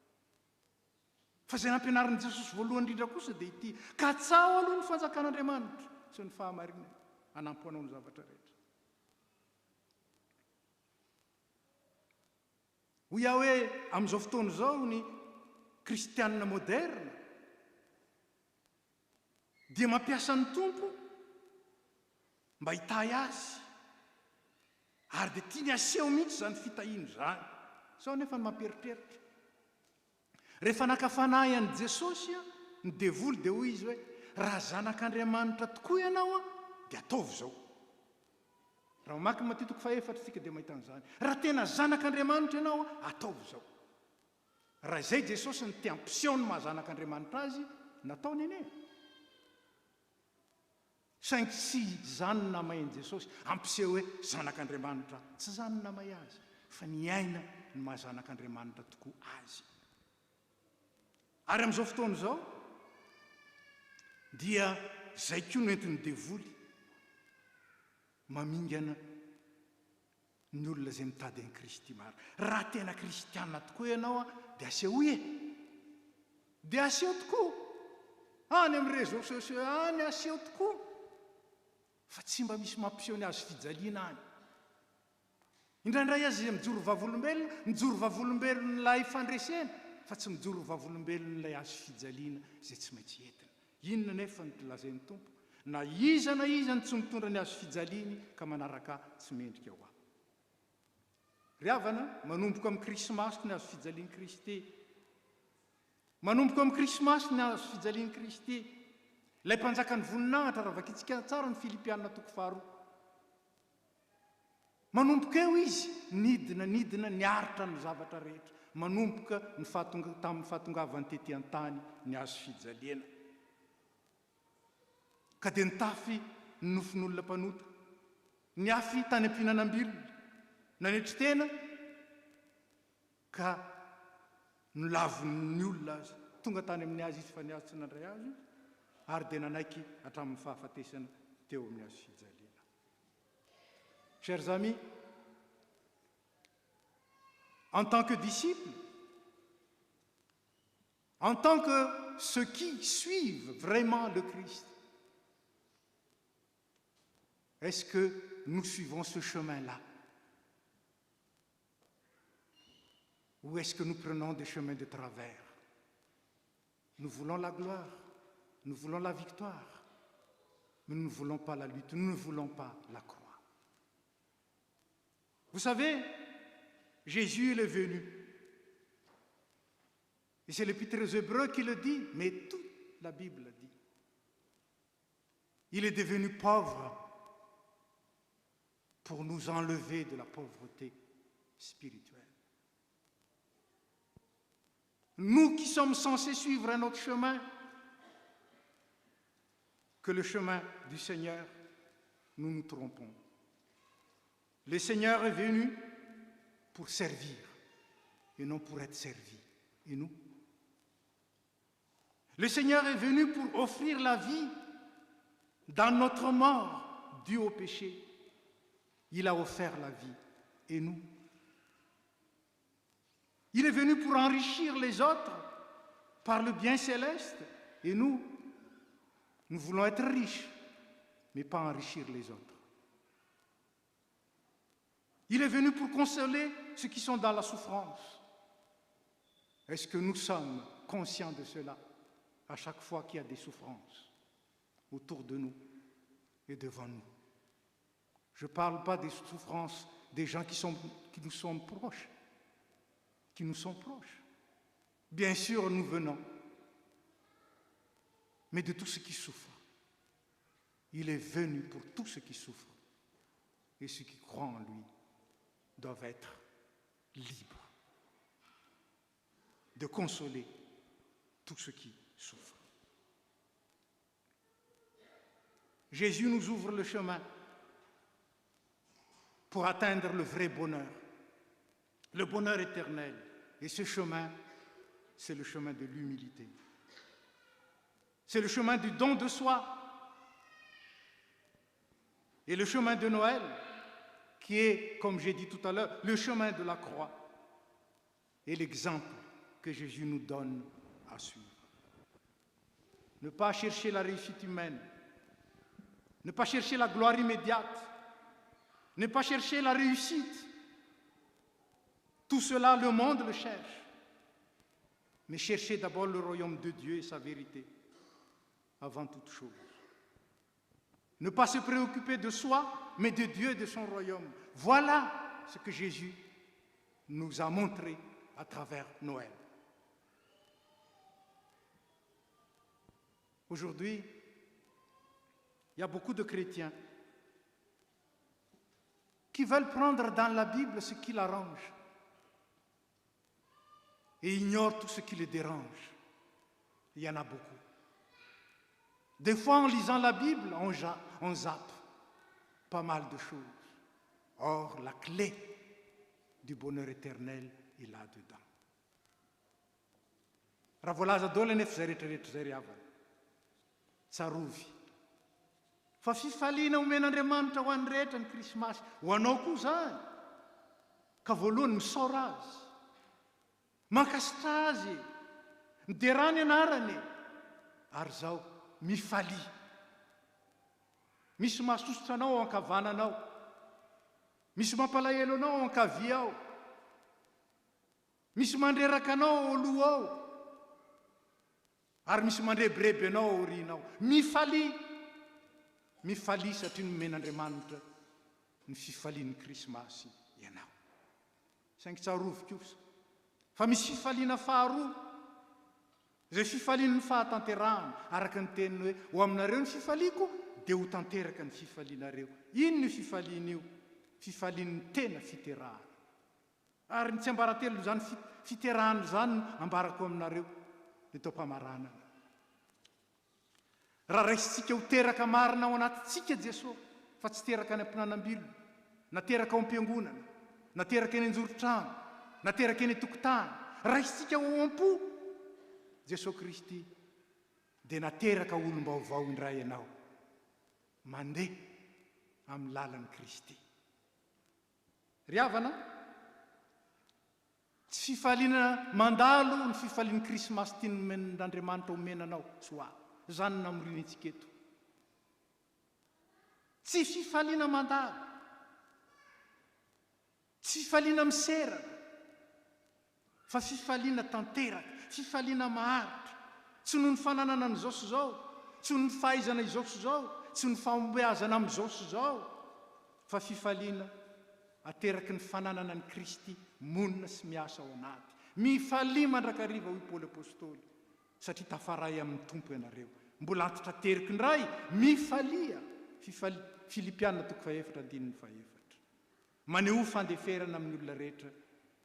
Fa izay nampianarin'i Jesosy voalohany indrindra kosa dia ity: katsao aloha ny fanjakan'Andriamanitra sy ny fahamarinany, hanampy anao ny zavatra rehetra. Ho iaho hoe amin'izao fotoana izao ny kristianina moderna dia mampiasa ny tompo mba hitay azy, ary dia tiany aseho mihitsy izany fitahiany izany. Sao nefa ny mamperitreritra. Rehefa nakafanahy an'i Jesosy ny devoly dia hoy izy hoe: raha zanak'Andriamanitra tokoa ianao dia ataovy izao. Raha mamaky ny Mateo 4:4 dia mahita an'izany. Raha tena zanak'Andriamanitra ianao ataovy izao. Raha izay Jesosy ny te hampiseho ny mahazanak'Andriamanitra azy, nataony anie. Saingy tsy zany namain'i Jesosy hampiseho hoe zanak'Andriamanitra. Tsy zany namay azy, fa ny aina ny mahazanak'Andriamanitra tokoa azy. Ary amin'izao fotoana izao dia izay koa no entin'ny devoly mamingana ny olona izay mitady an'i Kristy maro. Raha tena kristianina tokoa ianao dia aseho e, dia aseho tokoa any amin'ny réseaux sociaux any, aseho tokoa, fa tsy mba misy mampiseho ny azo fijaliana any. Indraindray azy mijoro vavolombelona ilay fandresena, fa tsy mijoro vavolombelona ilay azo fijaliana izay tsy maintsy entina. Inona nefa ny lazain'ny tompo? Na iza ny tsy mitondra ny azo fijaliany ka manaraka tsy mendrika ho aho. Ry havana, manomboka amin'ny krismasy ny azo fijalian'i Kristy. Manomboka amin'ny krismasy ny azo fijalian'i Kristy. Ilay mpanjaka ny voninahitra, raha vakitsika tsara ny Filipianina 4:2. Manomboka eo izy nidina niaritra ny zavatra rehetra. Manomboka tamin'ny fahatongavany tetỳ an-tany ny azo fijaliana. Ka dia nitafy ny nofin'olona mpanota, niafy tany am-pihinanam-bilona, nanetry tena, ka nolavon'ny olona azy, tonga tany amin'ny azy izy fa ny azy tsy nandray azy, ary dia nanaiky hatramin'ny fahafatesana teo amin'ny azo fijaliana. Chers amis, en tant que disciples, en tant que ceux qui suivent vraiment le Christ, est-ce que nous suivons ce chemin-là? Ou est-ce que nous prenons des chemins de travers? Nous voulons la gloire, nous voulons la victoire, mais nous ne voulons pas la lutte, nous ne voulons pas la croix. Vous savez, Jésus il est venu. Et c'est l'Épître aux Hébreux qui le dit, mais toute la Bible le dit. Il est devenu pauvre pour nous enlever de la pauvreté spirituelle. Nous qui sommes censés suivre un autre chemin que le chemin du Seigneur, nous nous trompons. Le Seigneur est venu pour servir et non pour être servi. Et nous? Le Seigneur est venu pour offrir la vie dans notre mort due au péché. Il a offert la vie. Et nous? Il est venu pour enrichir les autres par le bien céleste. Et nous voulons être riches, mais pas enrichir les autres. Il est venu pour consoler ceux qui sont dans la souffrance. Est-ce que nous sommes conscients de cela à chaque fois qu'il y a des souffrances autour de nous et devant nous? Je ne parle pas des souffrances des gens qui nous sont proches. Bien sûr, nous venons, mais de tous ceux qui souffrent. Il est venu pour tous ceux qui souffrent et ceux qui croient en lui doivent être libres de consoler tous ceux qui souffrent. Jésus nous ouvre le chemin pour atteindre le vrai bonheur, le bonheur éternel. Et ce chemin, c'est le chemin de l'humilité. C'est le chemin du don de soi. Et le chemin de Noël, qui est, comme j'ai dit tout à l'heure, le chemin de la croix, est l'exemple que Jésus nous donne à suivre. Ne pas chercher la réussite humaine, ne pas chercher la gloire immédiate, ne pas chercher la réussite. Tout cela, le monde le cherche. Mais cherchez d'abord le royaume de Dieu et sa vérité, avant toute chose. Ne pas se préoccuper de soi, mais de Dieu et de son royaume. Voilà ce que Jésus nous a montré à travers Noël. Aujourd'hui, il y a beaucoup de chrétiens qui veulent prendre dans la Bible ce qui l'arrange et ignorent tout ce qui les dérange. Il y en a beaucoup. Des fois, en lisant la Bible, on zappe pas mal de choses. Or, la clé du bonheur éternel est là-dedans. Raha za daholo nefa zay rehetrarehetra zay ry havana. Tsarovy. Fa fifaliana omen'Andriamanitra ho an'ny rehetra ny krismasy. Ho anao koa zany. Ka voalohany misaora azy. Mankasitra azy. Miderany anarany. Ary zao, mifaly. Misy mahasosotra anao ao ankavananao. Misy mampalahelo anao ao ankavia ao. Misy mandreraka anao ao aloha ao. Ary misy mandrebireby anao ao aorianao. Mifaly. Mifaly satria nomen'Andriamanitra ny fifalian'ny krismasy ianao. Saingy tsarovy kosa. Fa misy fifaliana faharoa. Zay fifalian'ny fahatanterahana. Araka ny teniny hoe, ho aminareo ny fifaliako, dia ho tanteraka ny fifalianareo. Ino ny fifaliana io? Fifalian'ny tena fiterahana. Ary ny tsy ambaratelo zany fiterahana zany ambarako aminareo. Eto am-pamaranana. Raha raisitsika ho teraka marina ao anatintsika Jesosy, fa tsy teraka any am-pinanam-bilona, na teraka ao am-piangonana, na teraka eny anjoro-trano, na teraka eny an-tokotany, raisitsika ho am-po Jesosy Kristy, dia nateraka olom-baovao indray ianao, mandeha amin'ny lalan'i Kristy. Ry havana, tsy fifaliana mandalo ny fifalian'ny krismasy tian'Andriamanitra omenanao soa. Zany namoriny antsika eto. Tsy fifaliana mandalo. Tsy fifaliana miserana. Fa fifaliana tanteraka, fifaliana maharitra. Tsy noho ny fananana an'izao sy izao, tsy noho ny fahaizana izao sy izao, tsy ny fahombiazana amin'izao sy izao, fa fifaliana ateraky ny fananana ny Kristy monina sy miasa ao anaty. Mifalia mandrakariva hoy Paoly apôstôly, satria tafaray amin'ny tompo ianareo. Mbola antitra teriky ndray, mifalia. Filipianina 4:4. Maneho fandeferana amin'ny olona rehetra,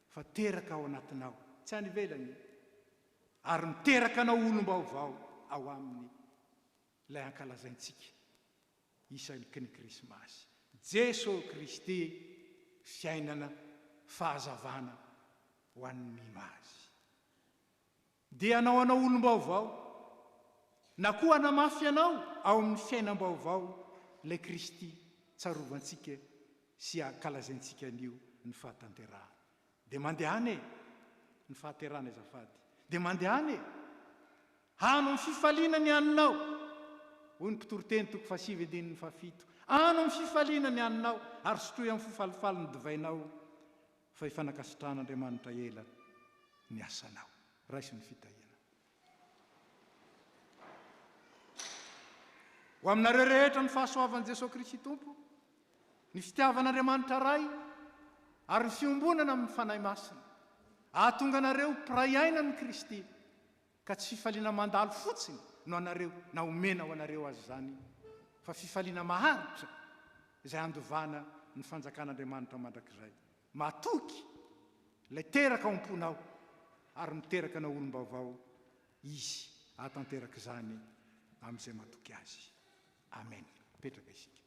fa teraka ao anatinao, tsy any ivelany. Ary miteraka anao olom-baovao ao aminy ilay ankalazaintsika isaky ny krismasy. Jesosy Kristy fiainana fahazavana ho an'ny mimazy. Dia anao olom-baovao, na koa anamafy anao ao amin'ny fiainam-baovao ilay Kristy tsarovantsika sy ankalazaintsika anio ny fahatanterahana. Dia mandehany ny fahaterahana azafady. Dia mandehany hanao ny fifaliana ny aninao. Hoy ny mpitoroteny 5:7. Hanao ny fifaliana ny aninao, ary sotroy amin'ny fifalifaly ny divainao, fa ifanakasitran'Andriamanitra ela ny asanao. Raisy ny fitahiana. Ho aminareo rehetra ny fahasoavan'i Jesosy Kristy Tompo, ny fitiavan'Andriamanitra ray, ary ny fiombonana amin'ny fanahy masina, ahatonga anareo piray aina ny Kristy, ka tsy fifaliana mandalo fotsiny no anareo na omena ho anareo azy zany, fa fifaliana maharitra izay andovana ny fanjakan'andriamanitra mandrakizay matoky lay teraka ao am-ponao ary miteraka anao olom-baovao izy atanteraka izany amin'izay matoky azy. Amen. Petraka isika.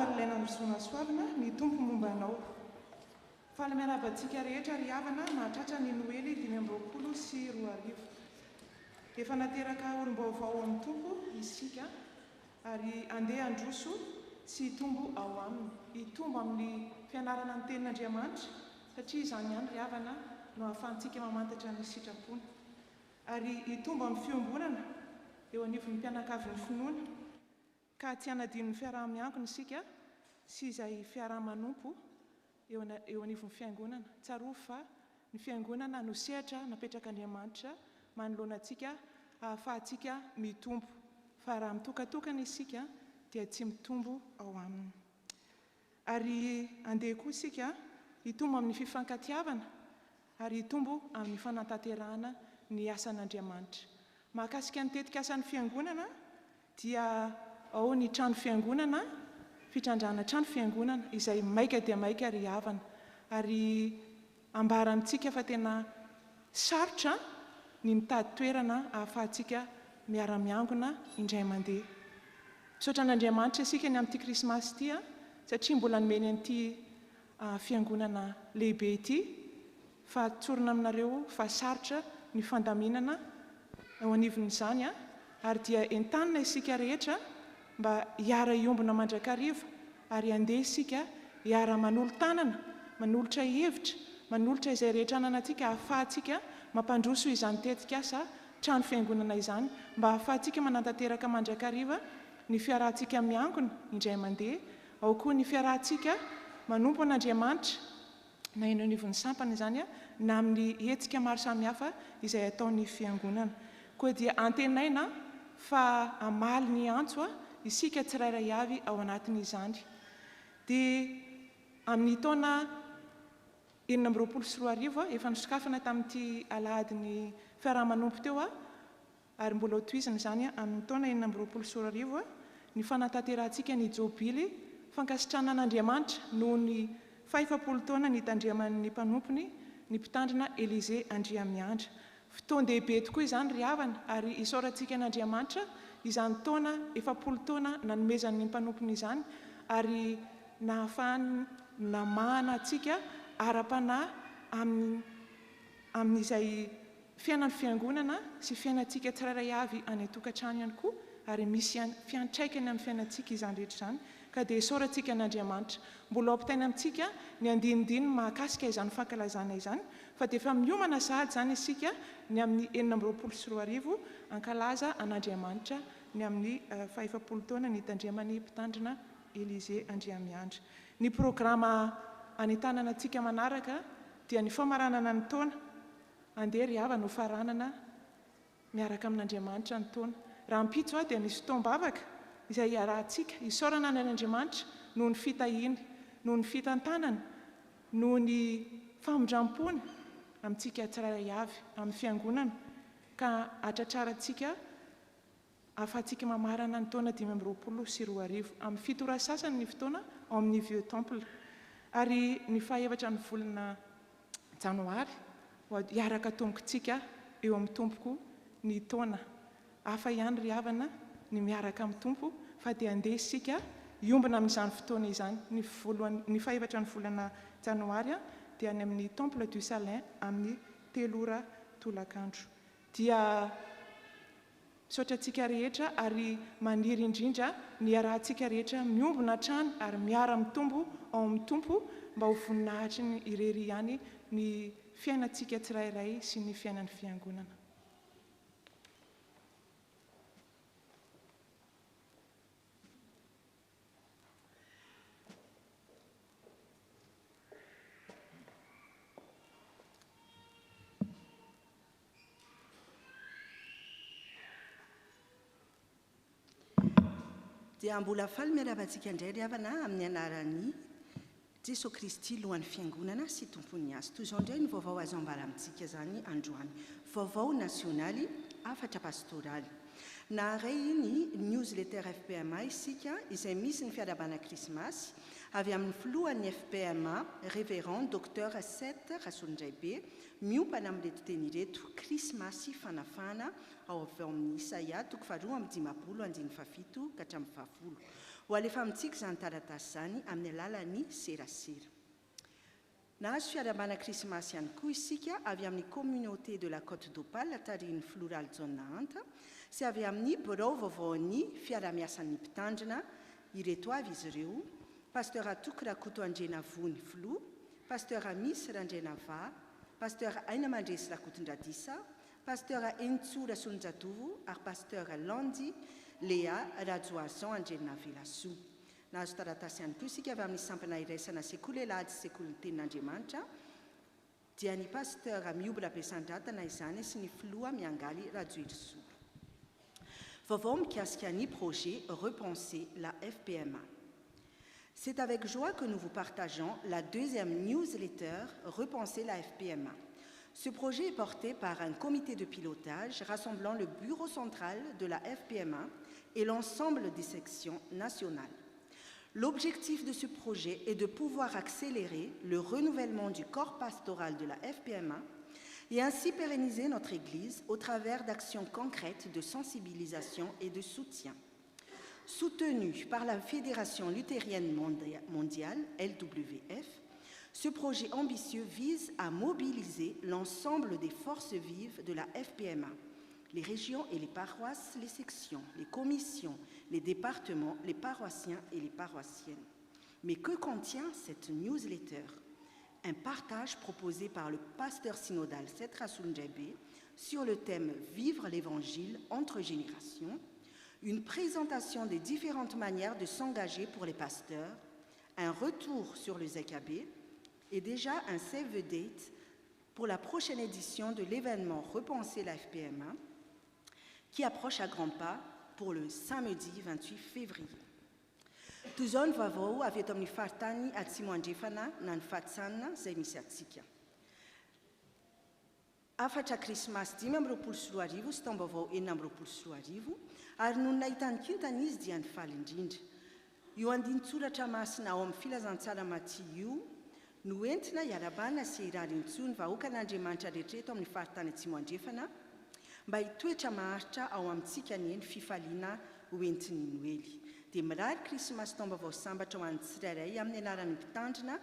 ary ilaina amin'nyzoana soavina ny tompo mombanao fa la miarabantsika rehetra ry havana mahatratra ny noely 5 sy 20. Efa nateraka olom-baovao amin'ny tompo isika ary andeha androso sy hitombo ao aminy, hitombo amin'ny fianarana ny tenin'Andriamanitra satria izany ihany ry havana no ahafahantsika mamantatra ny sitrapony, ary hitombo amin'ny fiombonana eo anivon'ny mpianakavin'ny finoana ka tsy hanadino ny fiaraha-miangona isika sy izay fiaraha-manompo eo anivon'ny fiangonana. Tsaroa fa ny fiangonana no sehatra napetraka Andriamanitra manoloana antsika ahafahantsika mitombo, fa raha mitokatokana isika dia tsy mitombo ao aminy. Ary andeha koa isika hitombo amin'ny fifankatiavana ary hitombo amin'ny fanantanterahana ny asan'Andriamanitra. Mahakasika ny tetika asan'ny fiangonana dia ao ny trano fiangonana, fitrandrana trano fiangonana izay maika dia maika ry havana, ary ambara amintsika fa tena sarotra ny mitady toerana ahafahantsika miara-miangona indray mandeha. Misaotra an'Andriamanitra isika ny amin'ity krismasy ity satria mbola nomeny an'ity fiangonana lehibe ity, fa tsorona aminareo fa sarotra ny fandaminana ao anivon'izany ary dia entanina isika rehetra mba hiara iombona mandrakariva ary andeha isika hiara manolo tanana, manolotra hevitra, manolotra izay rehetra ananantsika ahafahantsika mampandroso izany tetika asa trano fiangonana izany, mba ahafahantsika manantanteraka mandrakariva ny fiarahantsika miangona indray mandeha, ao koa ny fiarahantsika manompo an'Andriamanitra na eny anivon'ny sampana izany na amin'ny hetsika maro samihafa izay ataon'ny fiangonana. Koa dia antenaina fa amaly ny antso isika tsirairay avy ao anatin'izany. Dia amin'ny taona 2024 efa nisokafana tamin'ity alahadiny fiaraha-manompo teo ary mbola ho tohizina izany amin'ny taona 2024 ny fanantanterantsika ny jobily fankasitrahana an'Andriamanitra noho ny 50 taona ny tandriaman'ny mpanompony ny mpitandrina Élisée Andriamiandra. Fotoan-dehibe tokoa izany ry havana ary isaorantsika an'Andriamanitra izany taona 70 taona nanomezan'ny mpanompony izany ary nahafahany namahana antsika ara-panahy amin'izay fiainan'ny fiangonana sy fiainantsika tsirairay avy any an-tokantrano ihany koa, ary misy fiantraikany amin'ny fiainantsika izany rehetra izany. Ka dia isaorantsika an'Andriamanitra mbola ampitaina amintsika ny andinindiny mahakasika izany fankalazana izany, fa dia efa miomana sahady izany isika ny amin'ny 20 sy 20 ankalaza an'Andriamanitra ny amin'ny 50 taona ny tandriaman'ny mpitandrina Élisée Andriamiandra. Ny programa anentanana antsika manaraka dia ny famaranana ny taona, andeha ry havana ho faranana miaraka amin'Andriamanitra ny taona. Raha mpitso dia misy fotoam-bavaka izay iarahantsika isaorana an'Andriamanitra noho ny fitahiany, noho ny fitantanana, noho ny famondram-pony amintsika tsirairay avy amin'ny fiangonana, ka atratrarantsika ahafahantsika mamarana ny taona 20 sy 20 amin'ny 7 sasany ny fotoana ao amin'ny Vieux Temple. Ary ny faha-efatra ny volana janoary hiaraka tombontsika eo amin'ny tompoko ny taona. Hafa ihany ry havana ny miaraka amin'ny tompo, fa dia andeha isika hiombona amin'izany fotoana izany. Ny faha-efatra ny volana janoary dia any amin'ny Temple du Salin amin'ny 3 tolakandro. Dia misaotra antsika rehetra ary maniry indrindra ny arahantsika rehetra miombona hatrany ary miara mitombo ao amin'ny tompo mba ho voninahitry ny irery ihany ny fiainantsika tsirairay sy ny fiainan'ny fiangonana. Dia mbola faly miarabantsika indray ry havana amin'ny anaran'ny Jesosy Kristy lohan'ny fiangonana sy tompon'ny asa. Toy izao indray ny vaovao azo ambara amintsika izany androany. Vaovao nasionaly, afatra pastoraly. Naharay ny newsletter FPMA isika izay misy ny fiarabana krismasy avy amin'ny filohan'ny FPMA révérend Dr Seth Rasondraibe miompana amin'reto teny ireto krismasy fanafana ao avy amin'ny Isaia 2:5-7 ka hatramin'ny 20. ho alefa amintsika izany taratasy izany amin'ny alalan'ny serasera. Nahazo fiarabana krismasy ihany koa isika avy amin'ny communauté de la Côte d'Opale tariny Floral Zone Anta sy avy amin'ny birao vaovaon'ny fiaramiasan'ny mpitandrina ireto avy izy ireo: pasteur Atoky Rakoto Andrena Vony Flo, pasteur Amisy Randrenava, pasteur Aina Mandresy Rakotondradisa, pasteur Entsoura Solonjatovo ary pasteur Landi Léa Rajoazan Andrena Velasoa. Nahazo taratasy ihany koa isika avy amin'ny sampana iraisana sekoly elady sy sekoly ny tenin'Andriamanitra dia ny pasteur Miobola Besandratana izany sy ny filoha Miangaly Rajoelsoa. Vaovao mikasika ny projet Repenser la FPMA. C'est avec joie que nous vous partageons la deuxième newsletter Repenser la FPMA. Ce projet est porté par un comité de pilotage rassemblant le bureau central de la FPMA et l'ensemble des sections nationales. L'objectif de ce projet est de pouvoir accélérer le renouvellement du corps pastoral de la FPMA et ainsi pérenniser notre Église au travers d'actions concrètes de sensibilisation et de soutien. Soutenu par la Fédération luthérienne mondiale, LWF, ce projet ambitieux vise à mobiliser l'ensemble des forces vives de la FPMA, les régions et les paroisses, les sections, les commissions, les départements, les paroissiens et les paroissiennes. Mais que contient cette newsletter? Un partage proposé par le pasteur synodal Setra Sunjabe sur le thème « Vivre l'Évangile entre générations », une présentation des différentes manières de s'engager pour les pasteurs, un retour sur le ZKB et déjà un save the date pour la prochaine édition de l'événement Repenser la FPMA qui approche à grands pas pour le samedi 28 février. Tuzon vavao avy eto amin'ny faritany atsimo andrefana na ny fahatsanina izay misy atsika. Afatra krismasy 5 sy taom-baovao 4 ary no nahitany kintana izy dia nifaly indrindra. Io andinin-tsoratra masina ao amin'ny filazantsara Maty io no entina iarabana sy irary intsony vahoaka n'Andriamanitra rehetra eto amin'ny faritany atsimo andrefana mba hitoetra maharitra ao amintsika ny eny fifaliana ho entiny Noely. Dia mirary krismasy taom-baovao sambatra ho an'ny tsirairay amin'ny anaran'ny mpitandrina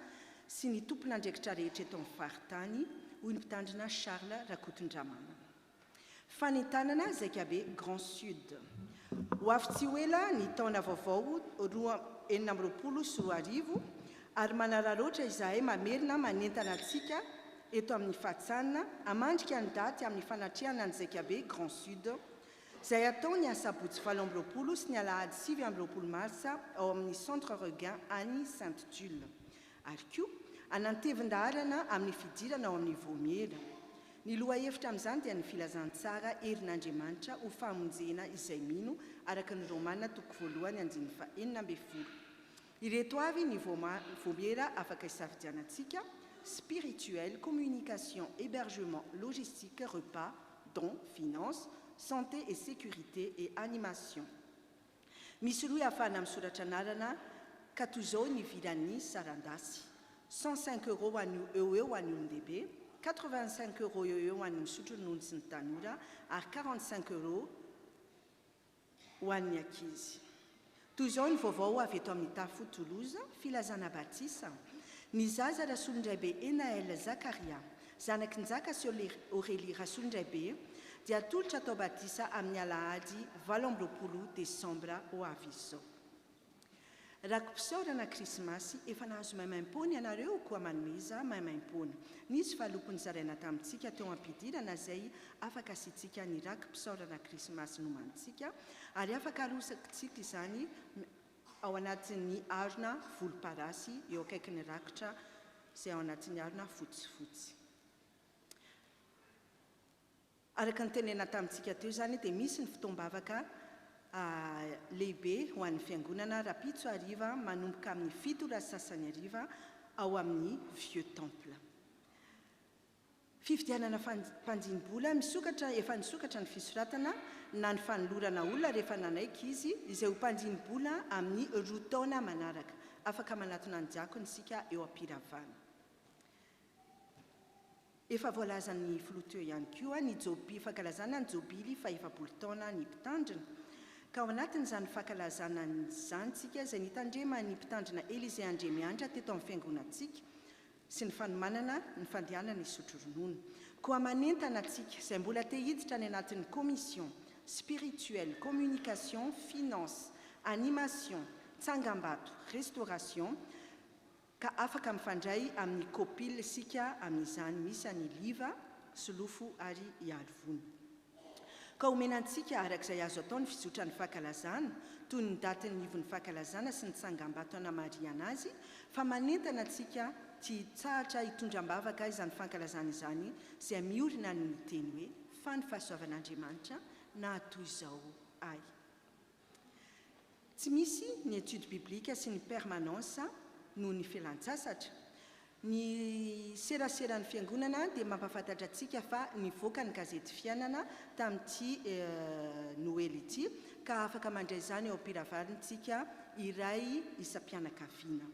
sy ny tompon'andraikitra rehetra eto amin'ny faritany hoy ny mpitandrina Charles Rakotondramana. Fanentanana ZKB Grand Sud. Ho avy tsy ho ela ny taona vaovao 2024 sy 2025 ary manararoatra izahay mamerina manentana antsika eto amin'ny fahatsanina hamandrika ny daty amin'ny fanatrehana ny ZKB Grand Sud izay atao ny asabotsy 7 sy ny alahady 7 marsa ao amin'ny Centre Regain Annie Sainte-Tulle. Ary koa anantevin-daharana amin'ny fidirana ao amin'ny Vomiera. Ny loha hevitra amin'izany dia ny filazantsara herin'Andriamanitra ho famonjena izay mino araka ny Romana 9:4. Ireto avy ny Vomiera afaka hisafidianantsika: spirituel, communication, hébergement, logistique, repas, dons, finances, santé et sécurité et animation. Misy roa ahafahana misoratra anarana ka toy izao ny vilan'ny sarandasy: 105 € ho an'ny eo ho an'ny olon-dehibe, 85 € eo ho an'ny misotro ronono sy ny tanora ary 45 € ho an'ny ankizy. Toy izao ny vaovao avy eto amin'ny Tafo Toulouse, filazana batisa. Ny zaza Rasolondraibe Enaël Zakaria, zanaky ny zaka sy Aurélie Rasolondraibe, dia atolotra atao batisa amin'ny alahady 18 desambra ho avy izao. Rakom-pisaorana krismasy efa nahazo maimaim-pony ianareo koa manomeza maimaim-pony. Nisy falopony zaraina tamintsika teo ampidirana izay afaka asitsika ny rakom-pisaorana krismasy nomantsika ary afaka arosakitsika izany ao anatin'ny arona volomparasy eo akaikin'ny rakotra izay ao anatin'ny arona fotsifotsy. Araka ny tenena tamintsika teo izany dia misy ny fotoam-bavaka lehibe ho an'ny fiangonana Rapitso ariva manomboka amin'ny 7 sasany ariva ao amin'ny Vieux Temple. Fifidianana mpandinim-bola efa nisokatra ny fisoratana na ny fanolorana olona rehefa nanaiky izy izay ho mpandini-bola amin'ny 2 taona manaraka. Afaka manatona ny diakona isika eo am-piravana. Efa voalazan'ny filoha teo ihany koa ny fankalazana ny jobily fa 70 taona ny mpitandrina. ka ao anatin'izany fankalazana izany tsika izay nitandrema ny mpitandrina Élisée Andremianitra teto amin'ny fiangonantsika sy ny fanomanana ny fandehanana isotro ronono. Koa manentana antsika izay mbola te hiditra any anatin'ny commission spirituelle, communication, finance, animation, tsangambato, restauration ka afaka mifandray amin'ny copile sika amin'izany misy any liva, solofo ary ialivony. Ka omenantsika arak'izay azo atao ny fizotra ny fankalazana toy ny datin'ny ivon'ny fankalazana sy ny tsangambato anamariana azy fa manentana antsika tsy tsahatra hitondram-bavaka izany fankalazana izany izay miorina ny teny hoe fa ny fahasoavan'Andriamanitra na toy izao ay. Tsy misy ny étude biblique sy ny permanence noho ny fialan-tsasatra. Ny seraseran'ny fiangonana dia mampafantatra antsika fa nivoaka ny gazety fiainana tamin'ity Noely ity ka afaka mandray izany ao am-piravalitsika iray isam-pianakaviana.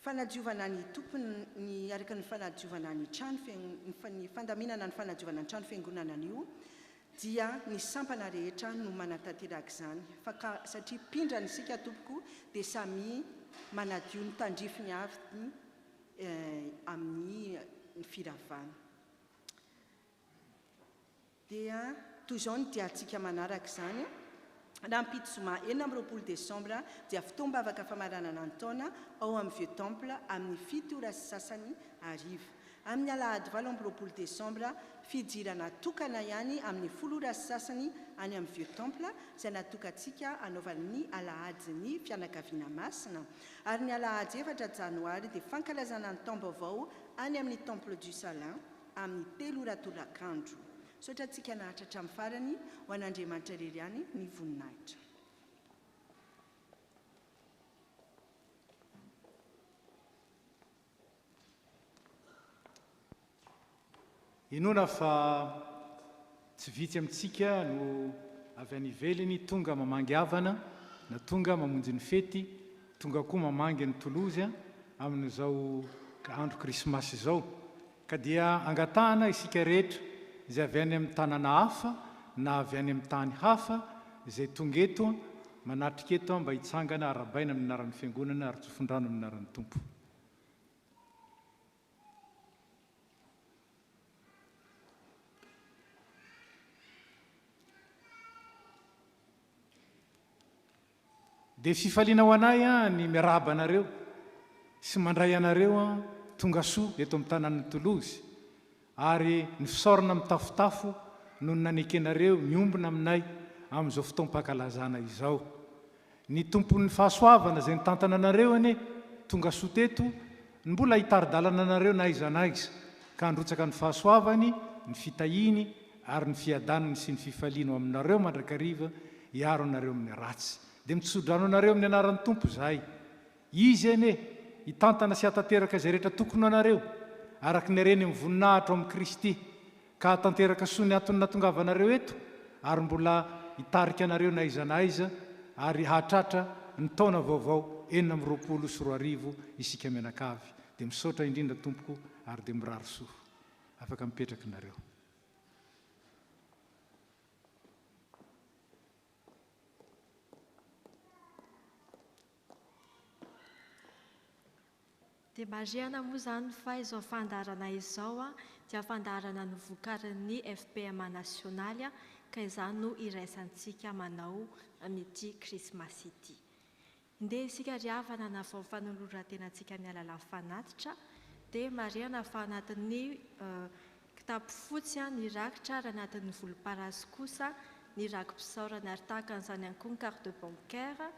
Fanadiovana ny tompony araka ny fanadiovana ny trano ny fandaminana ny fanadiovana ny trano fiangonana io dia ny sampana rehetra no manatanteraka izany satria pindrany isika tompoko dia samy manadio ny tandrifiny avy amin'ny firavana. Dia toy izao ny diantsika manaraka izany raha mpito zoma 4 Desambra dia fitoam-bavaka famaranana ny taona ao amin'ny Vieux Temple amin'ny 7 ora sy sasany ariva. Amin'ny alahady 20 Desambra fidirana tokana ihany amin'ny 10 ora sy sasany any amin'ny Vieux Temple izay natokantsika anaovan'ny alahady ny fianakaviana masina ary ny alahady 4 Janoary dia fankalazana ny taom-baovao any amin'ny Temple du Salin amin'ny 3 ora tolakandro. Sotra antsika nahatratra amin'ny farany ho an'Andriamanitra irery ihany ny voninahitra. Inona fa tsy vitsy amintsika no avy any ivelany tonga mamangy havana na tonga mamonjy ny fety tonga koa mamangy ny tolozy amin'izao andro krismasy izao ka dia angatahana isika rehetra izay avy any amin'ny tanana hafa na avy any amin'ny tany hafa izay tonga eto manatrika eto mba hitsangana arabaina amin'ny anaran'ny fiangonana ary tsofondrano amin'ny anaran'ny tompo. Dia fifaliana ho anay ny miarahaba anareo sy mandray anareo tonga soa eto amin'ny tanàn'ny Tolozy ary ny fisaorana amin'ny tafotafo no nanaiky anareo miombona aminay amin'izao fotoam-pankalazana izao. Ny tompon'ny fahasoavana izay nitantana anareo ane tonga soa teto mbola hitaridalana anareo na aiza na aiza ka handrotsaka ny fahasoavany, ny fitahiny ary ny fiadanany sy ny fifaliana aminareo mandrakariva hiaro anareo amin'ny ratsy. Dia mitsodrano anareo amin'ny anaran'ny tompo zahay. Izy ane hitantana sy hatanteraka izay rehetra tokony anareo araka ny hareny amin'ny voninahitra amin'ny Kristy ka hatanteraka soa ny antony nahatongavanareo eto ary mbola hitarika anareo na aiza na aiza ary hahatratra ny taona vaovao 420 isika mianakavy. Dia misaotra indrindra tompoko ary dia mirary soa. Afaka mipetraka nareo. Dia mariana moa izany fa izao fandarana izao dia fandarana novokarin'ny FPM nasionaly ka izany no iraisantsika manao amin'ity krismasy ity. Ndeha isika riavana na vao fanoloran-tenantsika amin'ny alalan'ny fanatitra dia mariana fa anatin'ny kitapo fotsy ny rakitra ary anatin'ny volomparasy kosa ny rakim-pisaorana ary tahaka an'izany ihany koa ny carte bancaire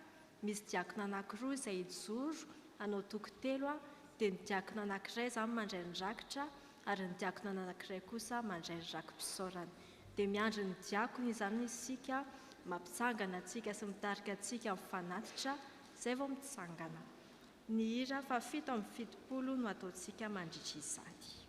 misy diakona anankiroa izay ijoro hanao tokotelo dia ny diakona anankiray izany mandray ny rakitra ary ny diakona anankiray kosa mandray ny rakim-pisaorana. Dia miandry ny diakona izany isika mampitsangana antsika sy mitarika antsika amin'ny fanatitra izay vao mitsangana. Ny hira fa 7:70 no ataontsika mandritra izany.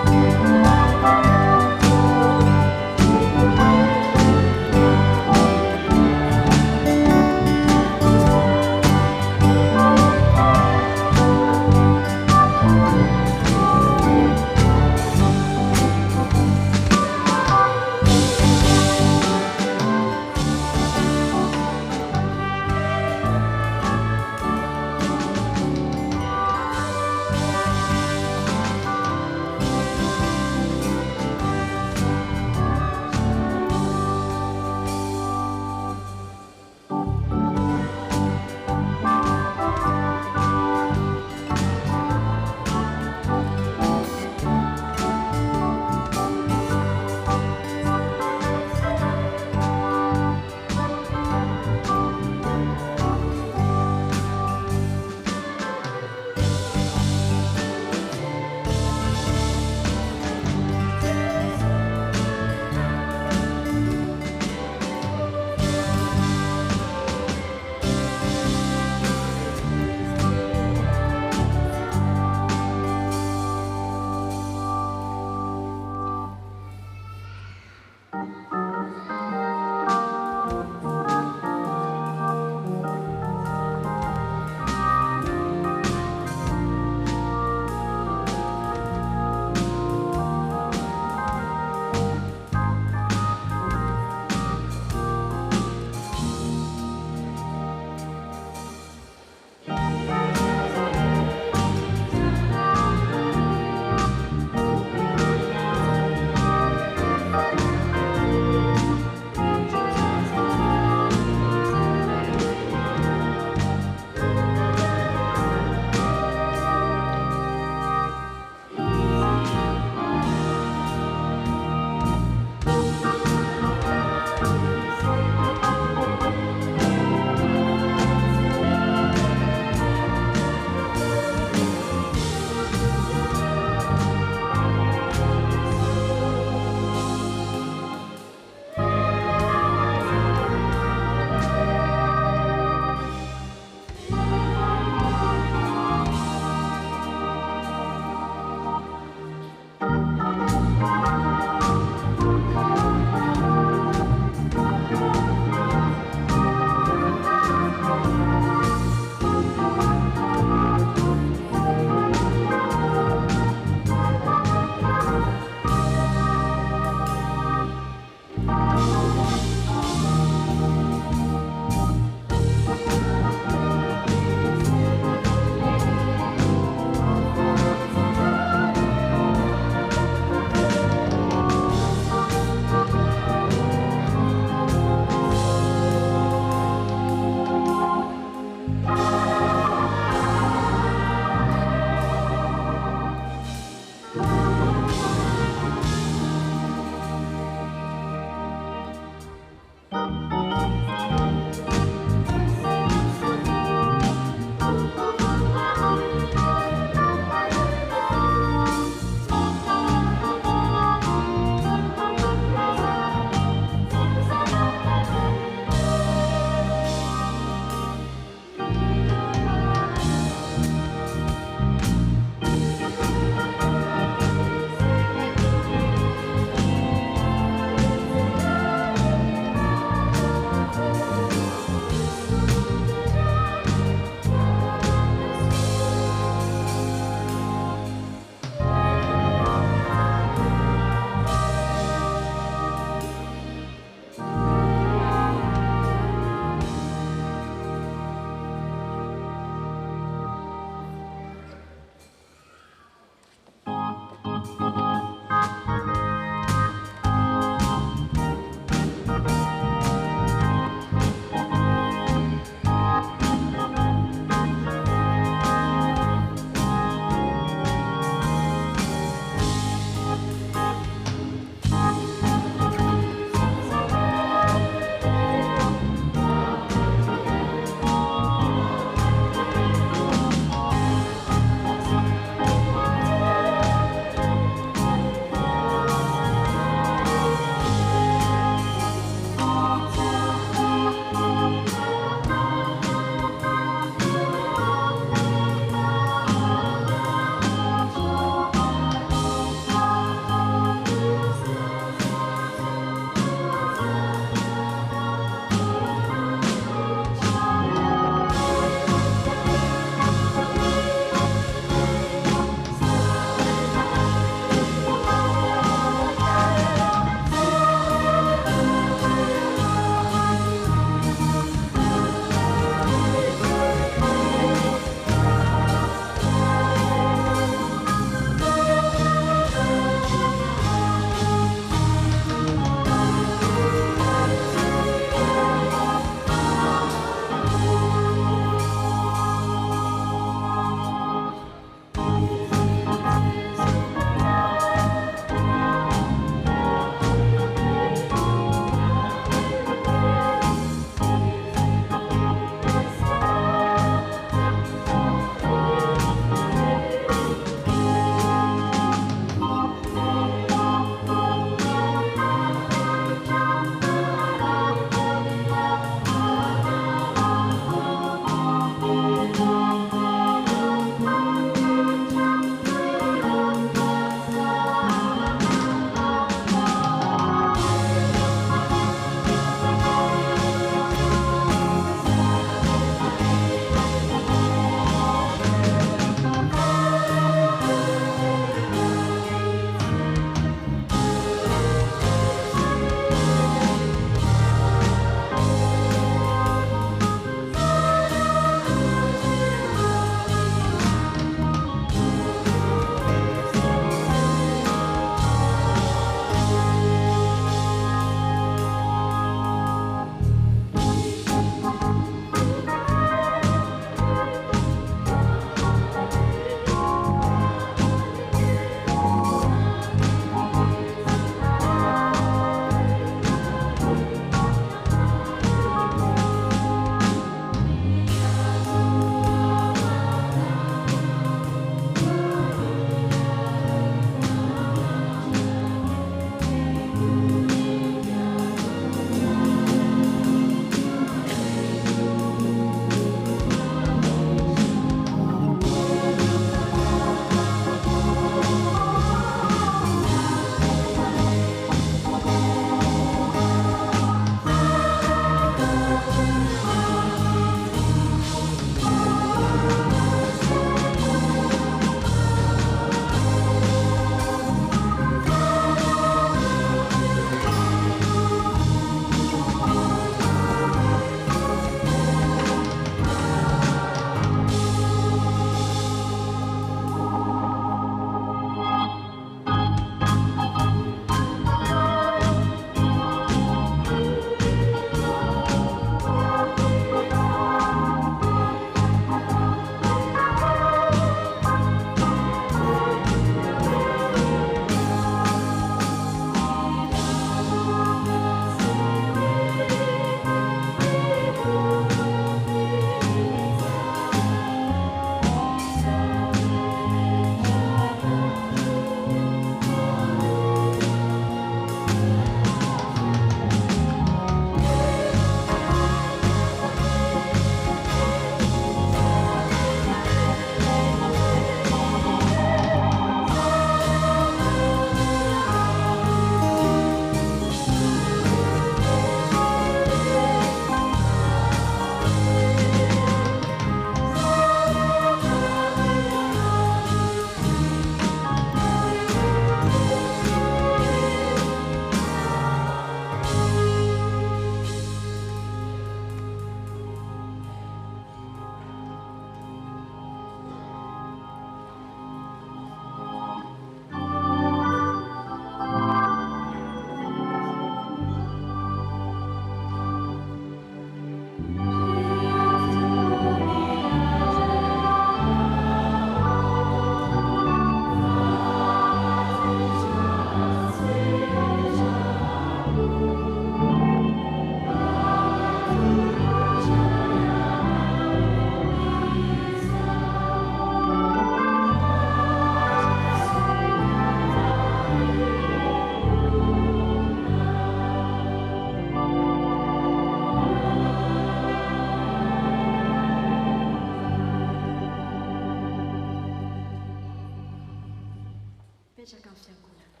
fiangonana.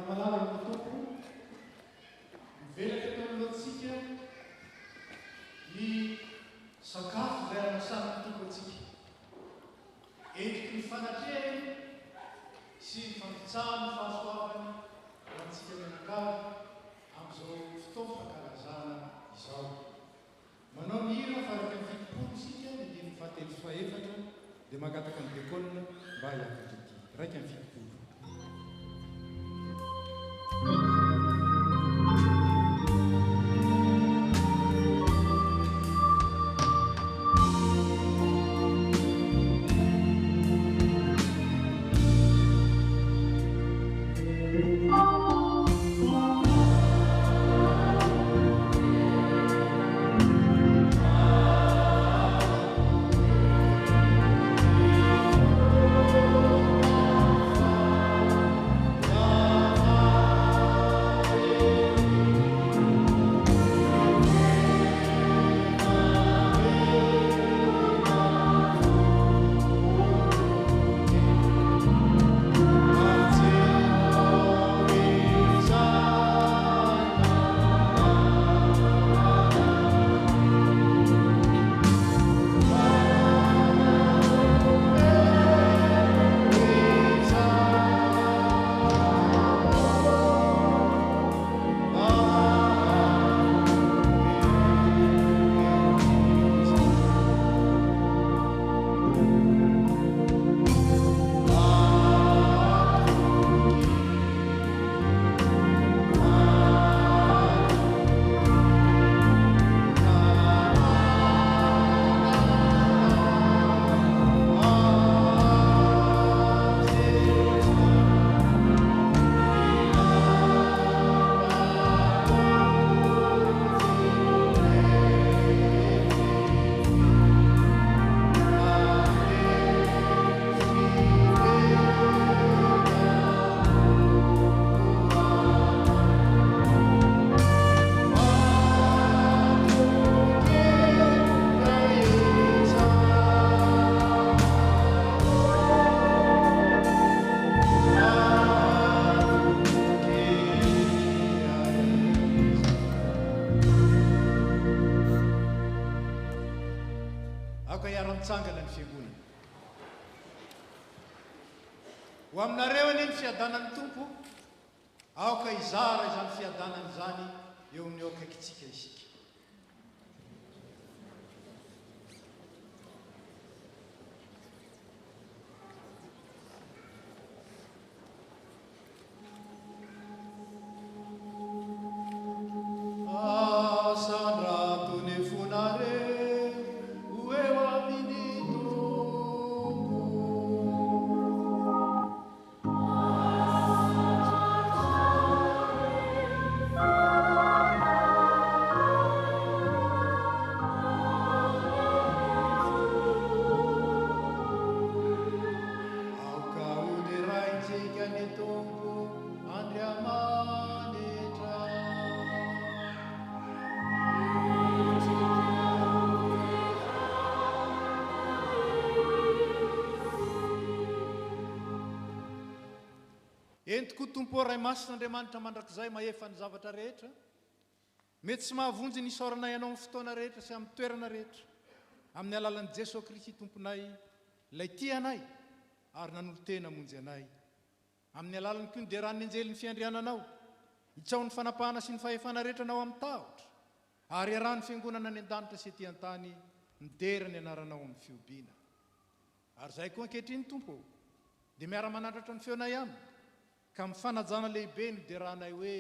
Malala ny tompo mivelatra eto amin'loatsika ny sakafo izay anasan'ny tompo atsika endriky ny fanatrehany sy ny fampitsahany fahasoavany ho antsika mianakavy amin'izao fotoana fankalazana izao. Manao ny hira fa raiky amin'ny fitopolo isika ny dimy fahatelo sy fahaefatra dia mangataka ny bekolina mba hiafatra ity raiky amin'ny fitopolo. Mitsangana ny fiangonana. Ho aminareo anie ny fiadanan'ny tompo, aoka izara izany fiadanana izany eo amin'ny eo akaikitsika isika. Entiko tompo ray masin'Andriamanitra mandrakizay maefa ny zavatra rehetra, mety tsy mahavonjy ny isaorana ianao amin'ny fotoana rehetra sy amin'ny toerana rehetra, amin'ny alalan'i Jesosy Kristy tomponay, ilay tia anay ary nanolo-tena monjy anay. Amin'ny alalan'ny koa ny deran'ny anjely ny fiandriananao, hitsao ny fanapahana sy ny fahefana rehetra anao amin'ny tahotra, ary iarahan'ny fiangonana any an-danitra sy etỳ an-tany midera ny anaranao amin'ny fiobiana. Ary izay koa ankehitriny tompo, dia miara-manandratra ny feonay aminy, ka mifanajana lehibe ny deranay hoe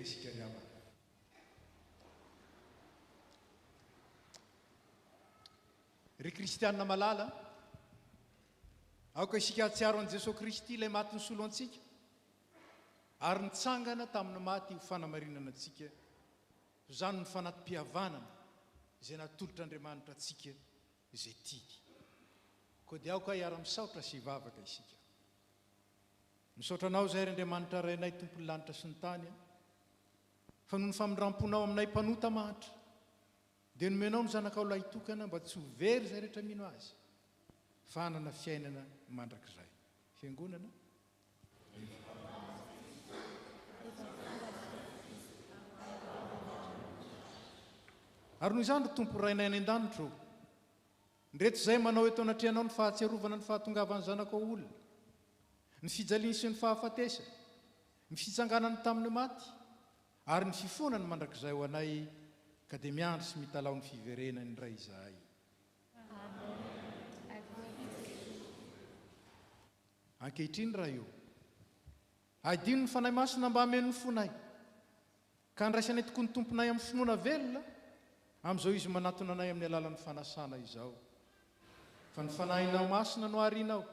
isika ry havana. Ry kristianina malala, aoka isika ahatsiaro an' Jesosy Kristy ilay maty ny solo antsika ary nitsangana tamin'ny maty ho fanamarinana antsika, izany ny fanatim-pihavanana izay natolotra Andriamanitra antsika izay tiany. Koa dia aoka hiara-misaotra sy hivavaka isika. Misaotra anao izay ry Andriamanitra rainay tompony lanitra sy ny tany, fa noho ny famindramponao aminay mpanota mahatra, dia nomenao ny zanakao lahy tokana mba tsy ho very izay rehetra mino azy, fa hanana fiainana mandrakizay. Fiangonana. Ary noho izany ry tompo rainay any an-danitro, ndreto izay manao eto anatrehanao ny fahatsiarovana ny fahatongavan'ny zanakao olona, ny fijaliany sy ny fahafatesana, ny fitsanganany tamin'ny maty, ary ny fifonany mandrakizay ho anay, ka dia miandry sy mitalao ny fiverenany ray izahay. Ankehitriny raha io, adino ny fanahy masina mba hameno ny fonay, ka ndraisanay tokoa ny tomponay amin'ny finoana velona, amin'izao izy manatona anay amin'ny alalan'ny fanasana izao. Fa ny fanahinao masina no arianao,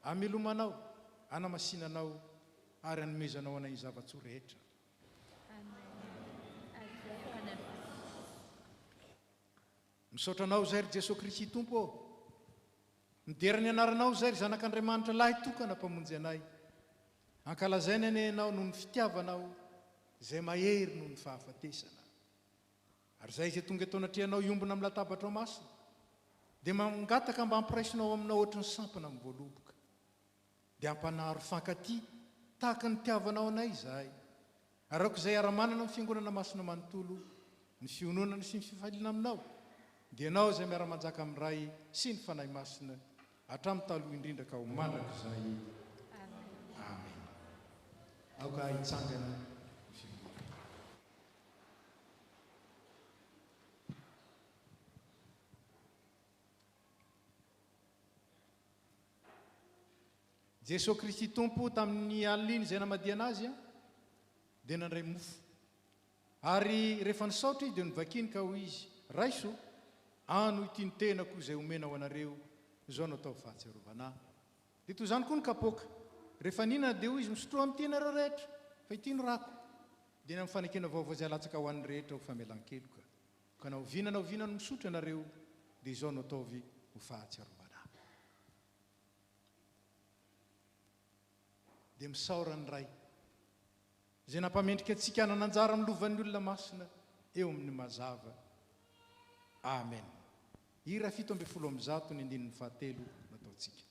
amelomanao, anamasinanao, ary anomezanao anay zava-tsoa rehetra. Misaotra anao izay ry Jesosy Kristy Tompo ô, midera ny anaranao izay ry Zanak'Andriamanitra lahy tokana mpamonjy anay, ankalazaina ny anao noho ny fitiavanao izay mahery noho ny fahafatesana. Ary izay izay tonga eto anatrehanao iombona amin'ny latabatra masina, dia mangataka mba hampiraisinao aminao ohatry ny sampana amin'ny voaloboka, dia hampanaro fankaty tahaka ny tiavanao anay izahay. Ary aoka izay ara-manana amin'ny fiangonana masina manontolo, ny fiononana sy ny fifaliana aminao, dia ianao izay miara-manjaka amin'ny ray sy ny fanahy masina hatramin'ny taloha indrindra ka ho mandrakizay. Amen. Aoka hitsangana ny fiangonana. Jesosy Kristy Tompo tamin'ny alina izay namadiana azy dia nandray mofo, ary rehefa nisaotra izy dia nivakiny ka ho izy, raiso ano ity ny tenako izay omena ho anareo, izao no atao fahatsiarovana. Dia toy izany koa ny kapoaka, rehefa ninana dia hoy izy misotro amin'ity nareo rehetra, fa ity no rako, dia amin'ny fanekena vaovao izay alatsaka ho an'ny rehetra ho famelan-keloka, ka na oviana no misotro ianareo, dia izao no ataovy ho fahatsiarovana. Dia misaora ny ray izay nampamendrika antsika hanananjara amin'ny lovan'ny olona masina eo amin'ny mazava. Amen. Hira 7:100 ny andinin'ny fahatelo nataontsika.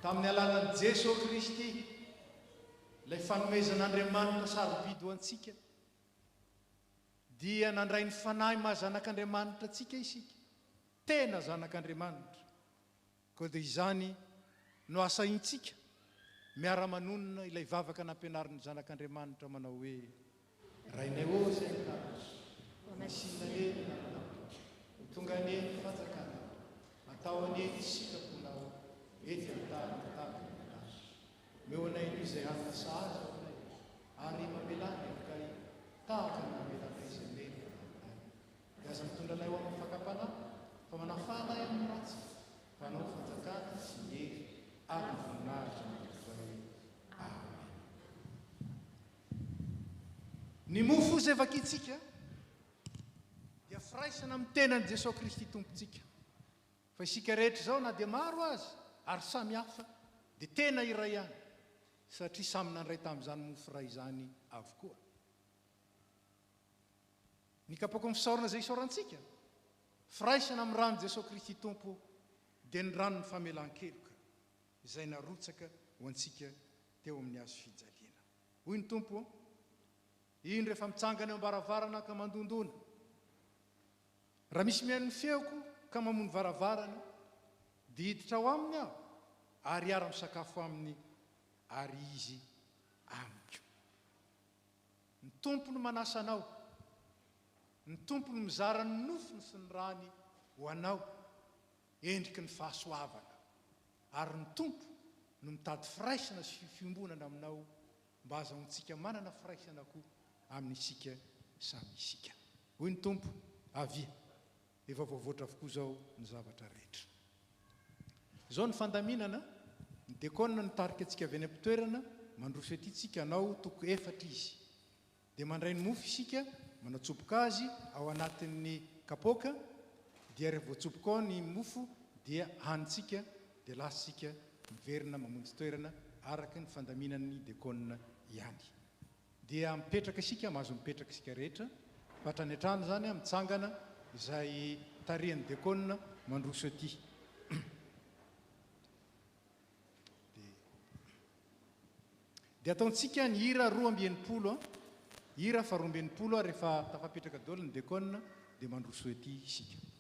Tamin'ny alalan'i Jesosy Kristy, ilay fanomezan'Andriamanitra sarobidy ho antsika, dia nandray ny fanahy maha-zanak'Andriamanitra antsika isika, tena zanak'Andriamanitra. Koa dia izany no asaintsika miara-manonina ilay vavaka nampianarin'ny zanak'Andriamanitra manao hoe: rainay ô izay nitatra, masina eny ho tonga eny fanjakana, atao aneny sikaponao, ety amin'ny tany meo anay izay hanasa azy aminay, ary mamelany kay tahaka ny mamelana izay mena. Dia aza mitondra anay ho amin'ny fakapana, fa manafana amin'ny ratsy, fa anao fanjakana sy hery ary ny voninahitra mandrakizay. Amen. ny mofo zay vakitsika dia firaisana amin'ny tenan'i Jesosy Kristy tompontsika fa isika rehetra zao na dia maro azy ary samy hafa dia tena iray ihany satria samy nandray tamin'izany mofo ray izany avokoa. Ny kapoko amin'ny fisaorana izay isaorantsika firaisana amin'ny rano Jesosy Kristy tompo dia ny ranony famelan-keloka izay narotsaka ho antsika teo amin'ny hazo fijaliana. Hoy ny tompo, iny rehefa mitsangana eo am-baravarana ka mandondona, raha misy mihaino ny feoko ka mamono varavarana dia hiditra ao aminy aho ary hiara-misakafo aminy ary izy amiko. Ny tompo no manasa anao, ny tompo no mizara ny nofony sy ny rany ho anao endriky ny fahasoavana, ary ny tompo no mitady firaisana sy fiombonana aminao mba azahoantsika manana firaisana koa amin'isika samy isika. Hoy ny tompo, avia, efa voavoatra avokoa zao ny zavatra rehetra. Zao ny fandaminana, ny dekona nitarika antsika avy any am-pitoerana, mandroso etitsika anao toko 4 izy. Dia mandray ny mofo isika, manatsopoka azy ao anatin'ny kapoka, dia rehefa voatsopoka ao ny mofo dia hanitsika dia lasitsika miverina mamonjy toerana araka ny fandaminan'ny dekona ihany. Dia mipetraka isika, mahazo mipetraka isika rehetra, fatrany an-trano zany mitsangana izay tarihan'ny dekona mandroso ety. Dia ataontsika ny hira 2:20, hira fa 2:20 rehefa tafapetraka daholo ny dekona dia mandroso ety isika.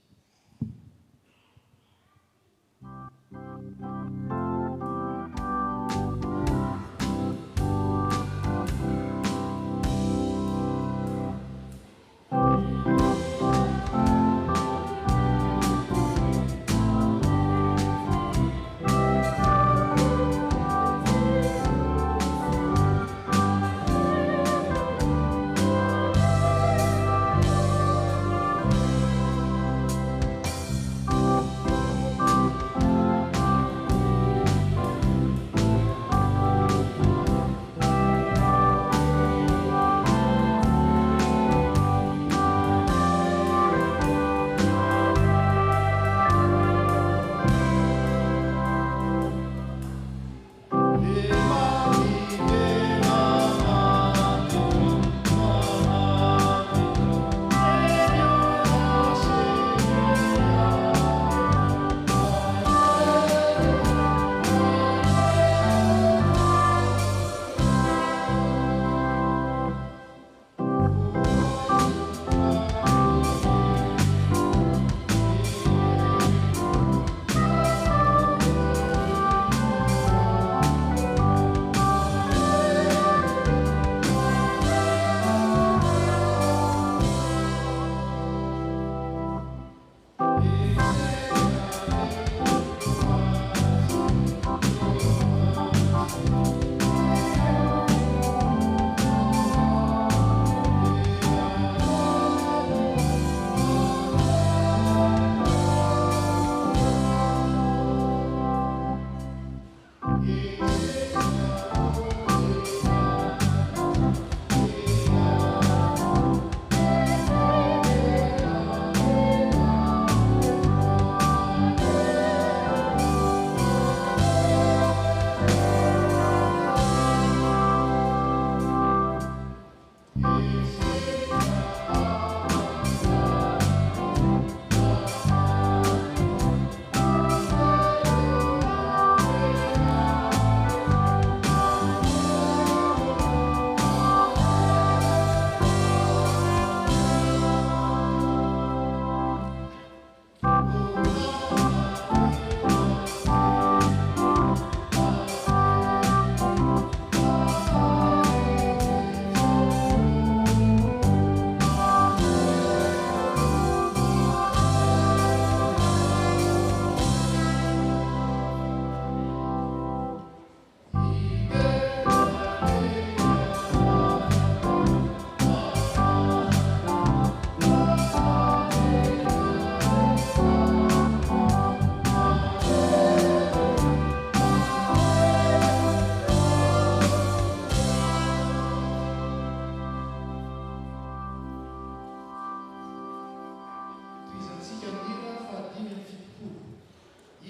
izantsika ny ira fahadimy amin'ny fitopolo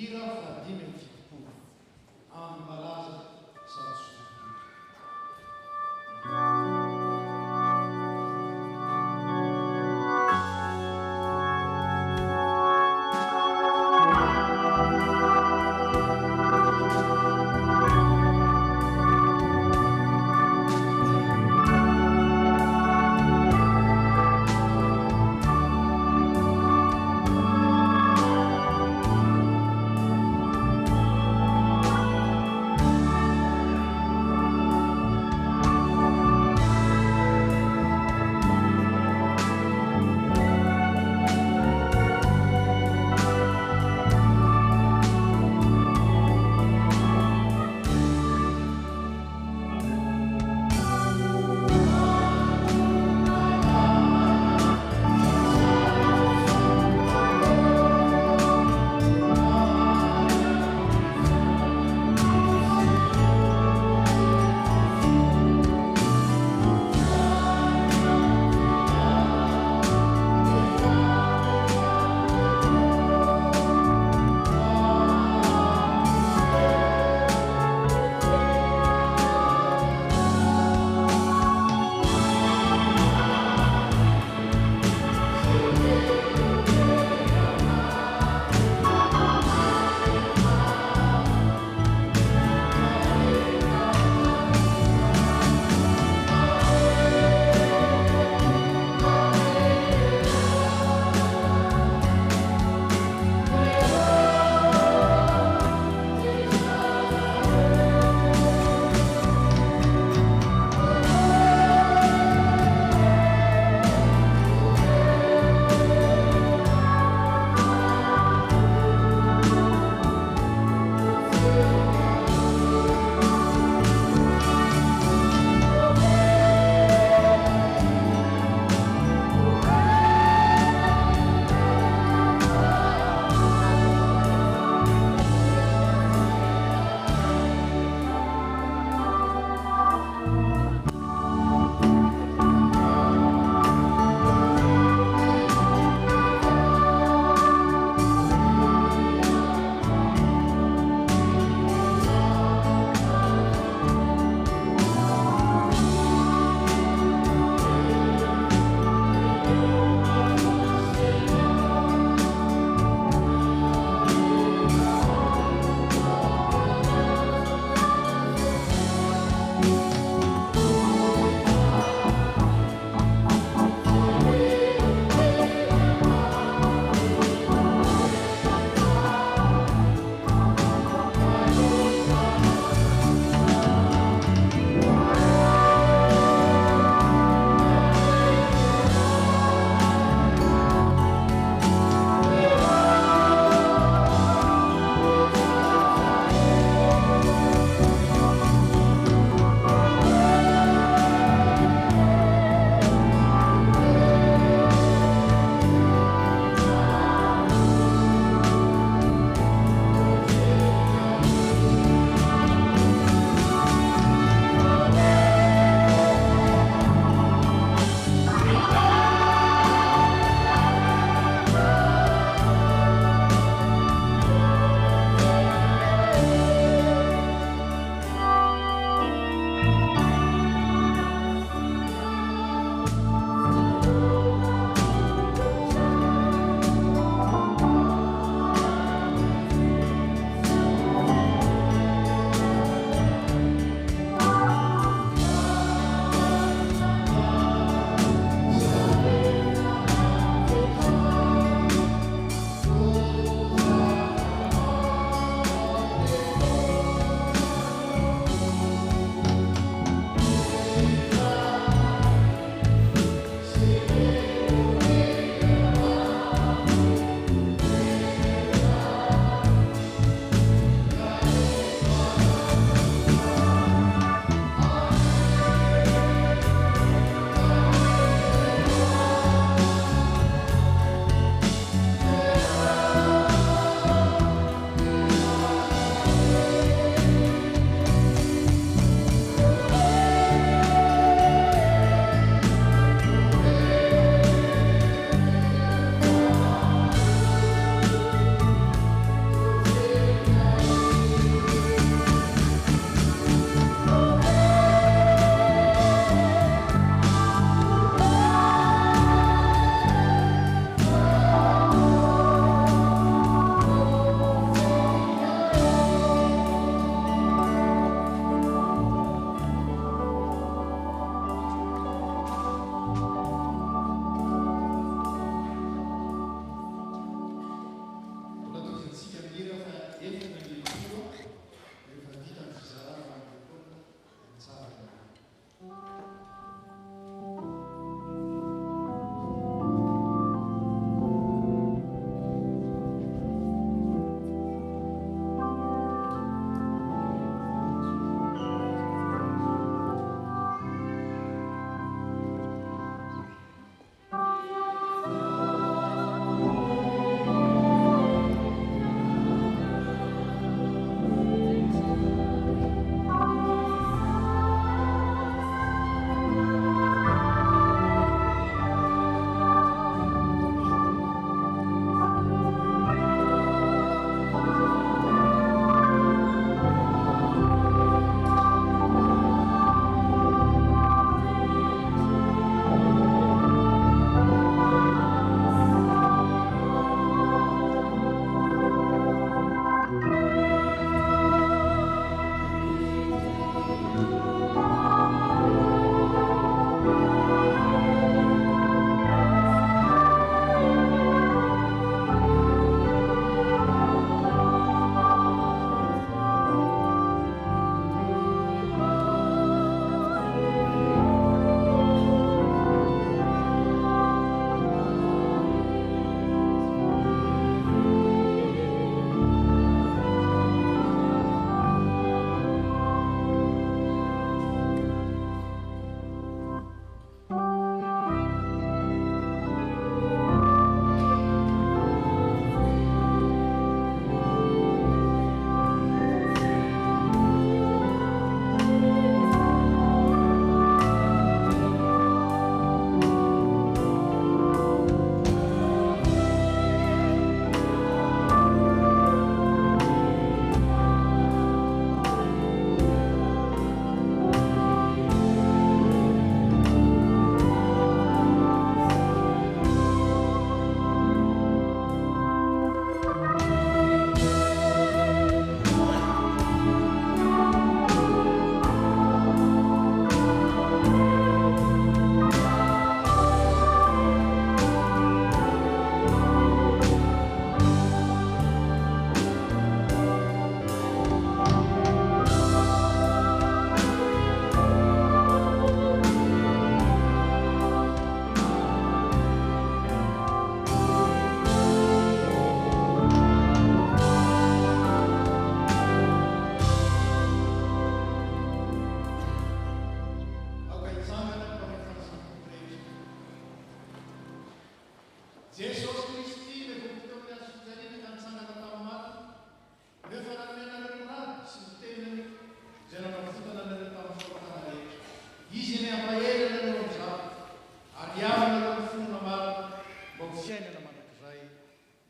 ira fahadimy amin'ny fitopolo amin'ny malaza sady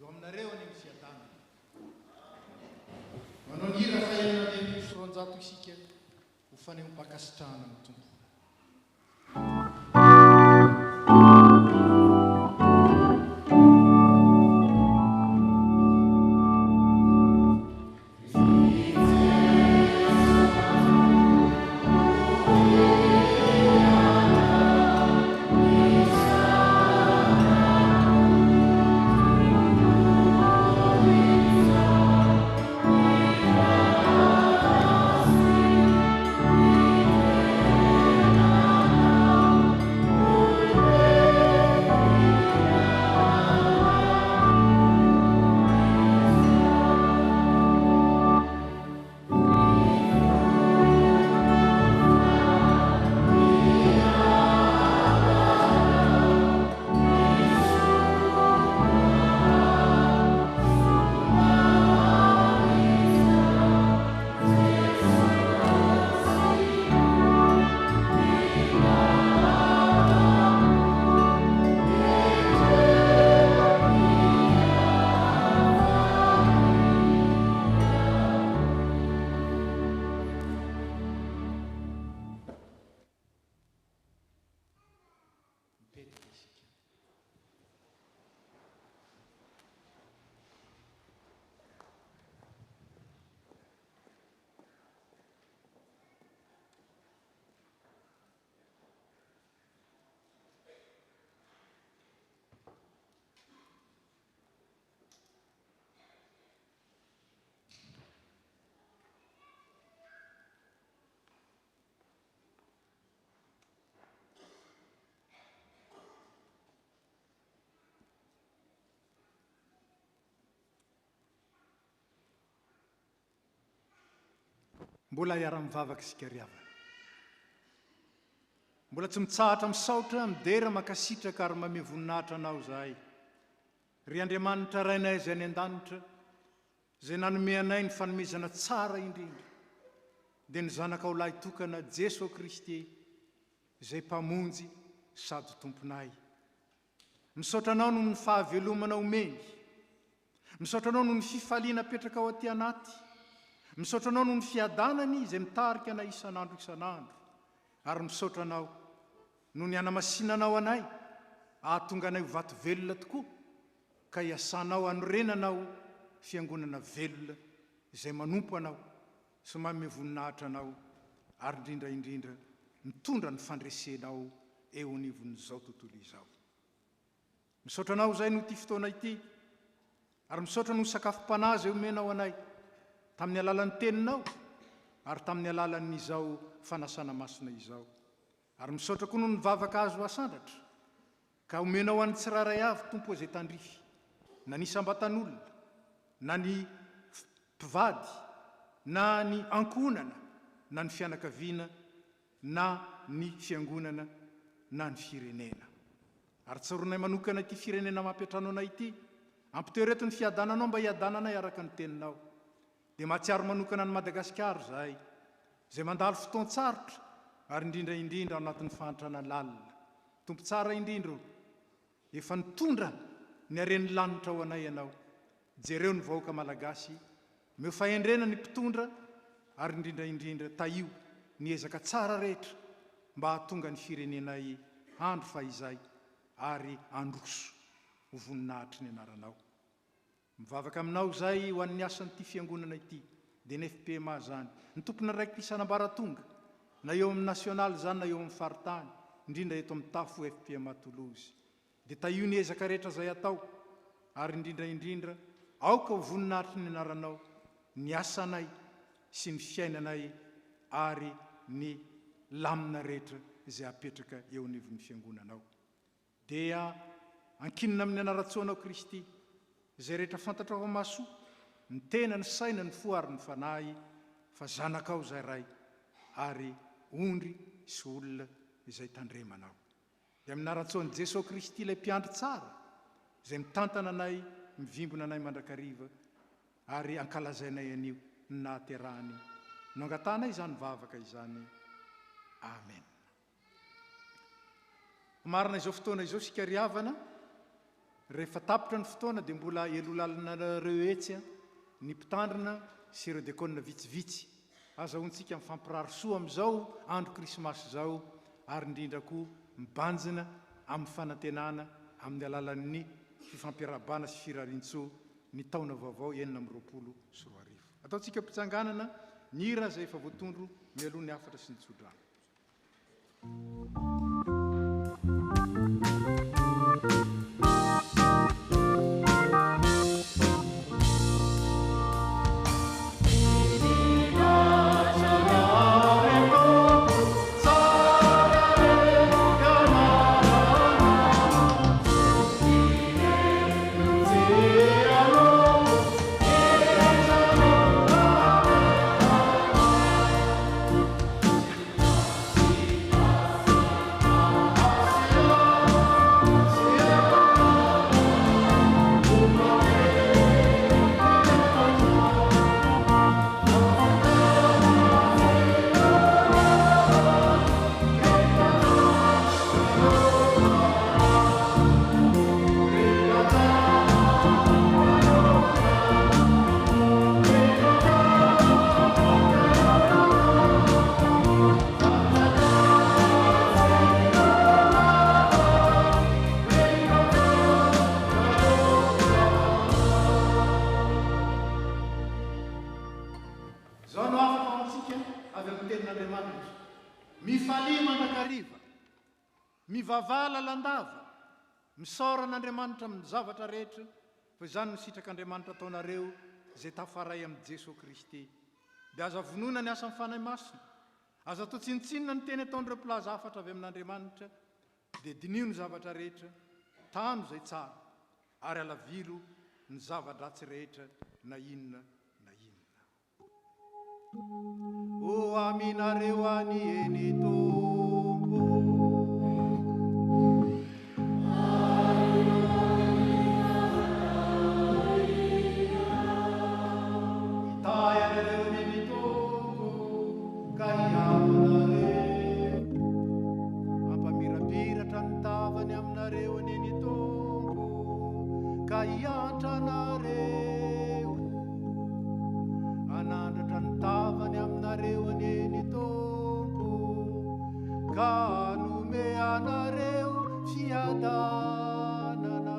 eo aminareo any misy adana manao nira fahenana le fironjato isika ho fanehompakasitrahana ny tompo mbola hiara-mivavaka isika riavana mbola tsy mitsahatra misaotra midera makasitraka ary mame voninahitra anao zahay ry Andriamanitra rainay izay any an-danitra izay nanome anay ny fanomezana tsara indrindra dia ny zanakao lahy tokana Jesosy Kristy izay mpamonjy sady tomponay misaotra anao noho ny fahavelomana omeny misaotra anao noho ny fifaliana apetraka ao aty anaty misaotra anao noho ny fiadanany izay mitarika anay isan'andro isan'andro ary misaotra anao noho ny hanamasinanao anay ahatonga anay ho vato velona tokoa ka hiasanao anorenanao fiangonana velona izay manompo anao sy manome voninahitra anao ary indrindra mitondra ny fandresenao eo anivon'izao tontolo izao misaotra anao izay noho ity fotoana ity ary misaotra noho sakafom-panahy izay omenao anay tamin'ny alalan'ny teninao ary tamin'ny alalan'izao fanasana masina izao ary misaotra koa noho ny vavaka azo asandratra ka omenao an'ny tsiraray avy tompo izay tandrify na ny sambatan'olona na ny mpivady na ny ankonana na ny fianakaviana na ny fiangonana na ny firenena ary tsaronay manokana ity firenena mampiatrano anay ity ampitoereto ny fiadananao mba hiadananay araka ny teninao dia mahatsiaro manokana ny Madagasikara zahay izay mandalo fotoan-tsarotra ary indrindra ao anatin'ny fahantrana lalina tompo tsara indrindra efa nitondra ny hareny lanitra ao anay ianao jereo ny vahoaka malagasy meo fahendrena ny mpitondra ary indrindra taio ny ezaka tsara rehetra mba hahatonga ny firenenay andro fahizay ary androso ho voninahitry ny anaranao mivavaka aminao zay ho an'ny asan'ity fiangonana ity dia ny FPMA zany ny tompona raiky isanambaratonga na eo amin'ny nasionaly zany na eo amin'ny faritany indrindra eto amin'ny tafo FPMA Toulouse dia taio ny ezaka rehetra zay atao ary indrindra aoka ho voninahitry ny anaranao ny asanay sy ny fiainanay ary ny lamina rehetra izay apetraka eo anivon'ny fiangonanao dia ankinina amin'ny anaratsoanao Kristy izay rehetra fantatra ao masoa ny tena ny saina ny fo ary ny fanahy fa zanakao zay ray ary ondry sy olona izay tandremanao dia amin'ny anaratsoan'i Jesosy Kristy ilay mpiandry tsara izay mitantana anay mivimbona anay mandrakariva ary ankalazainay anio ny nahaterahany no angatanay izany vavaka izany amen marina izao fotoana izao sika riavana rehefa tapitra ny fotoana dia mbola elolalina reo etsy ny mpitandrina sy ireo diakonina vitsivitsy. Azahoantsika mifampirarisoa amin'izao andro krismasy zao, ary indrindra koa mibanjina amin'ny fanantenana amin'ny alalan'ny fifampiarabana sy firarintsoa ny taona vaovao 2020. Ataontsika mpitsanganana ny hira izay efa voatondro mialohan'ny afatra sy ny tsodrano. Mivavala landava, misaora n'Andriamanitra amin'ny zavatra rehetra, fa izany misitrak'Andriamanitra ataonareo izay tafaray amin'ny Jesosy Kristy. Dia aza vonona ny asa mifanahy masina, aza atao tsinitsinina ny teny ataon'ireo mpilaza hafatra avy amin'Andriamanitra, dia dinio ny zavatra rehetra, tano izay tsara, ary alavilo ny zava-dratsy rehetra na inona na inona. O aminareo any eny Tompo, iantranareo anandratra ny tavany aminareo aneny Tompo, ka nome anareo fiadanana.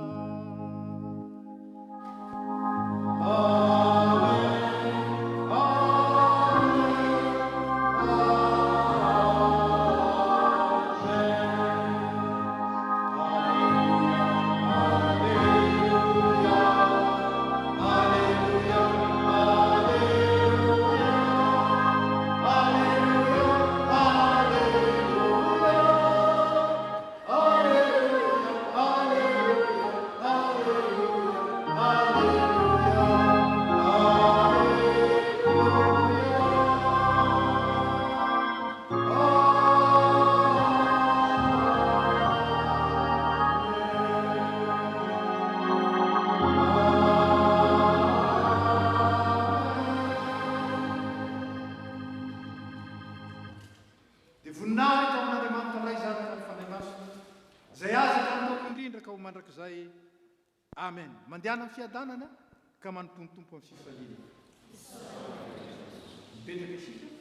Amen. Mandiana amin'ny fiadanana ka manotomtompo amin'ny fifaliana. Petraka isika.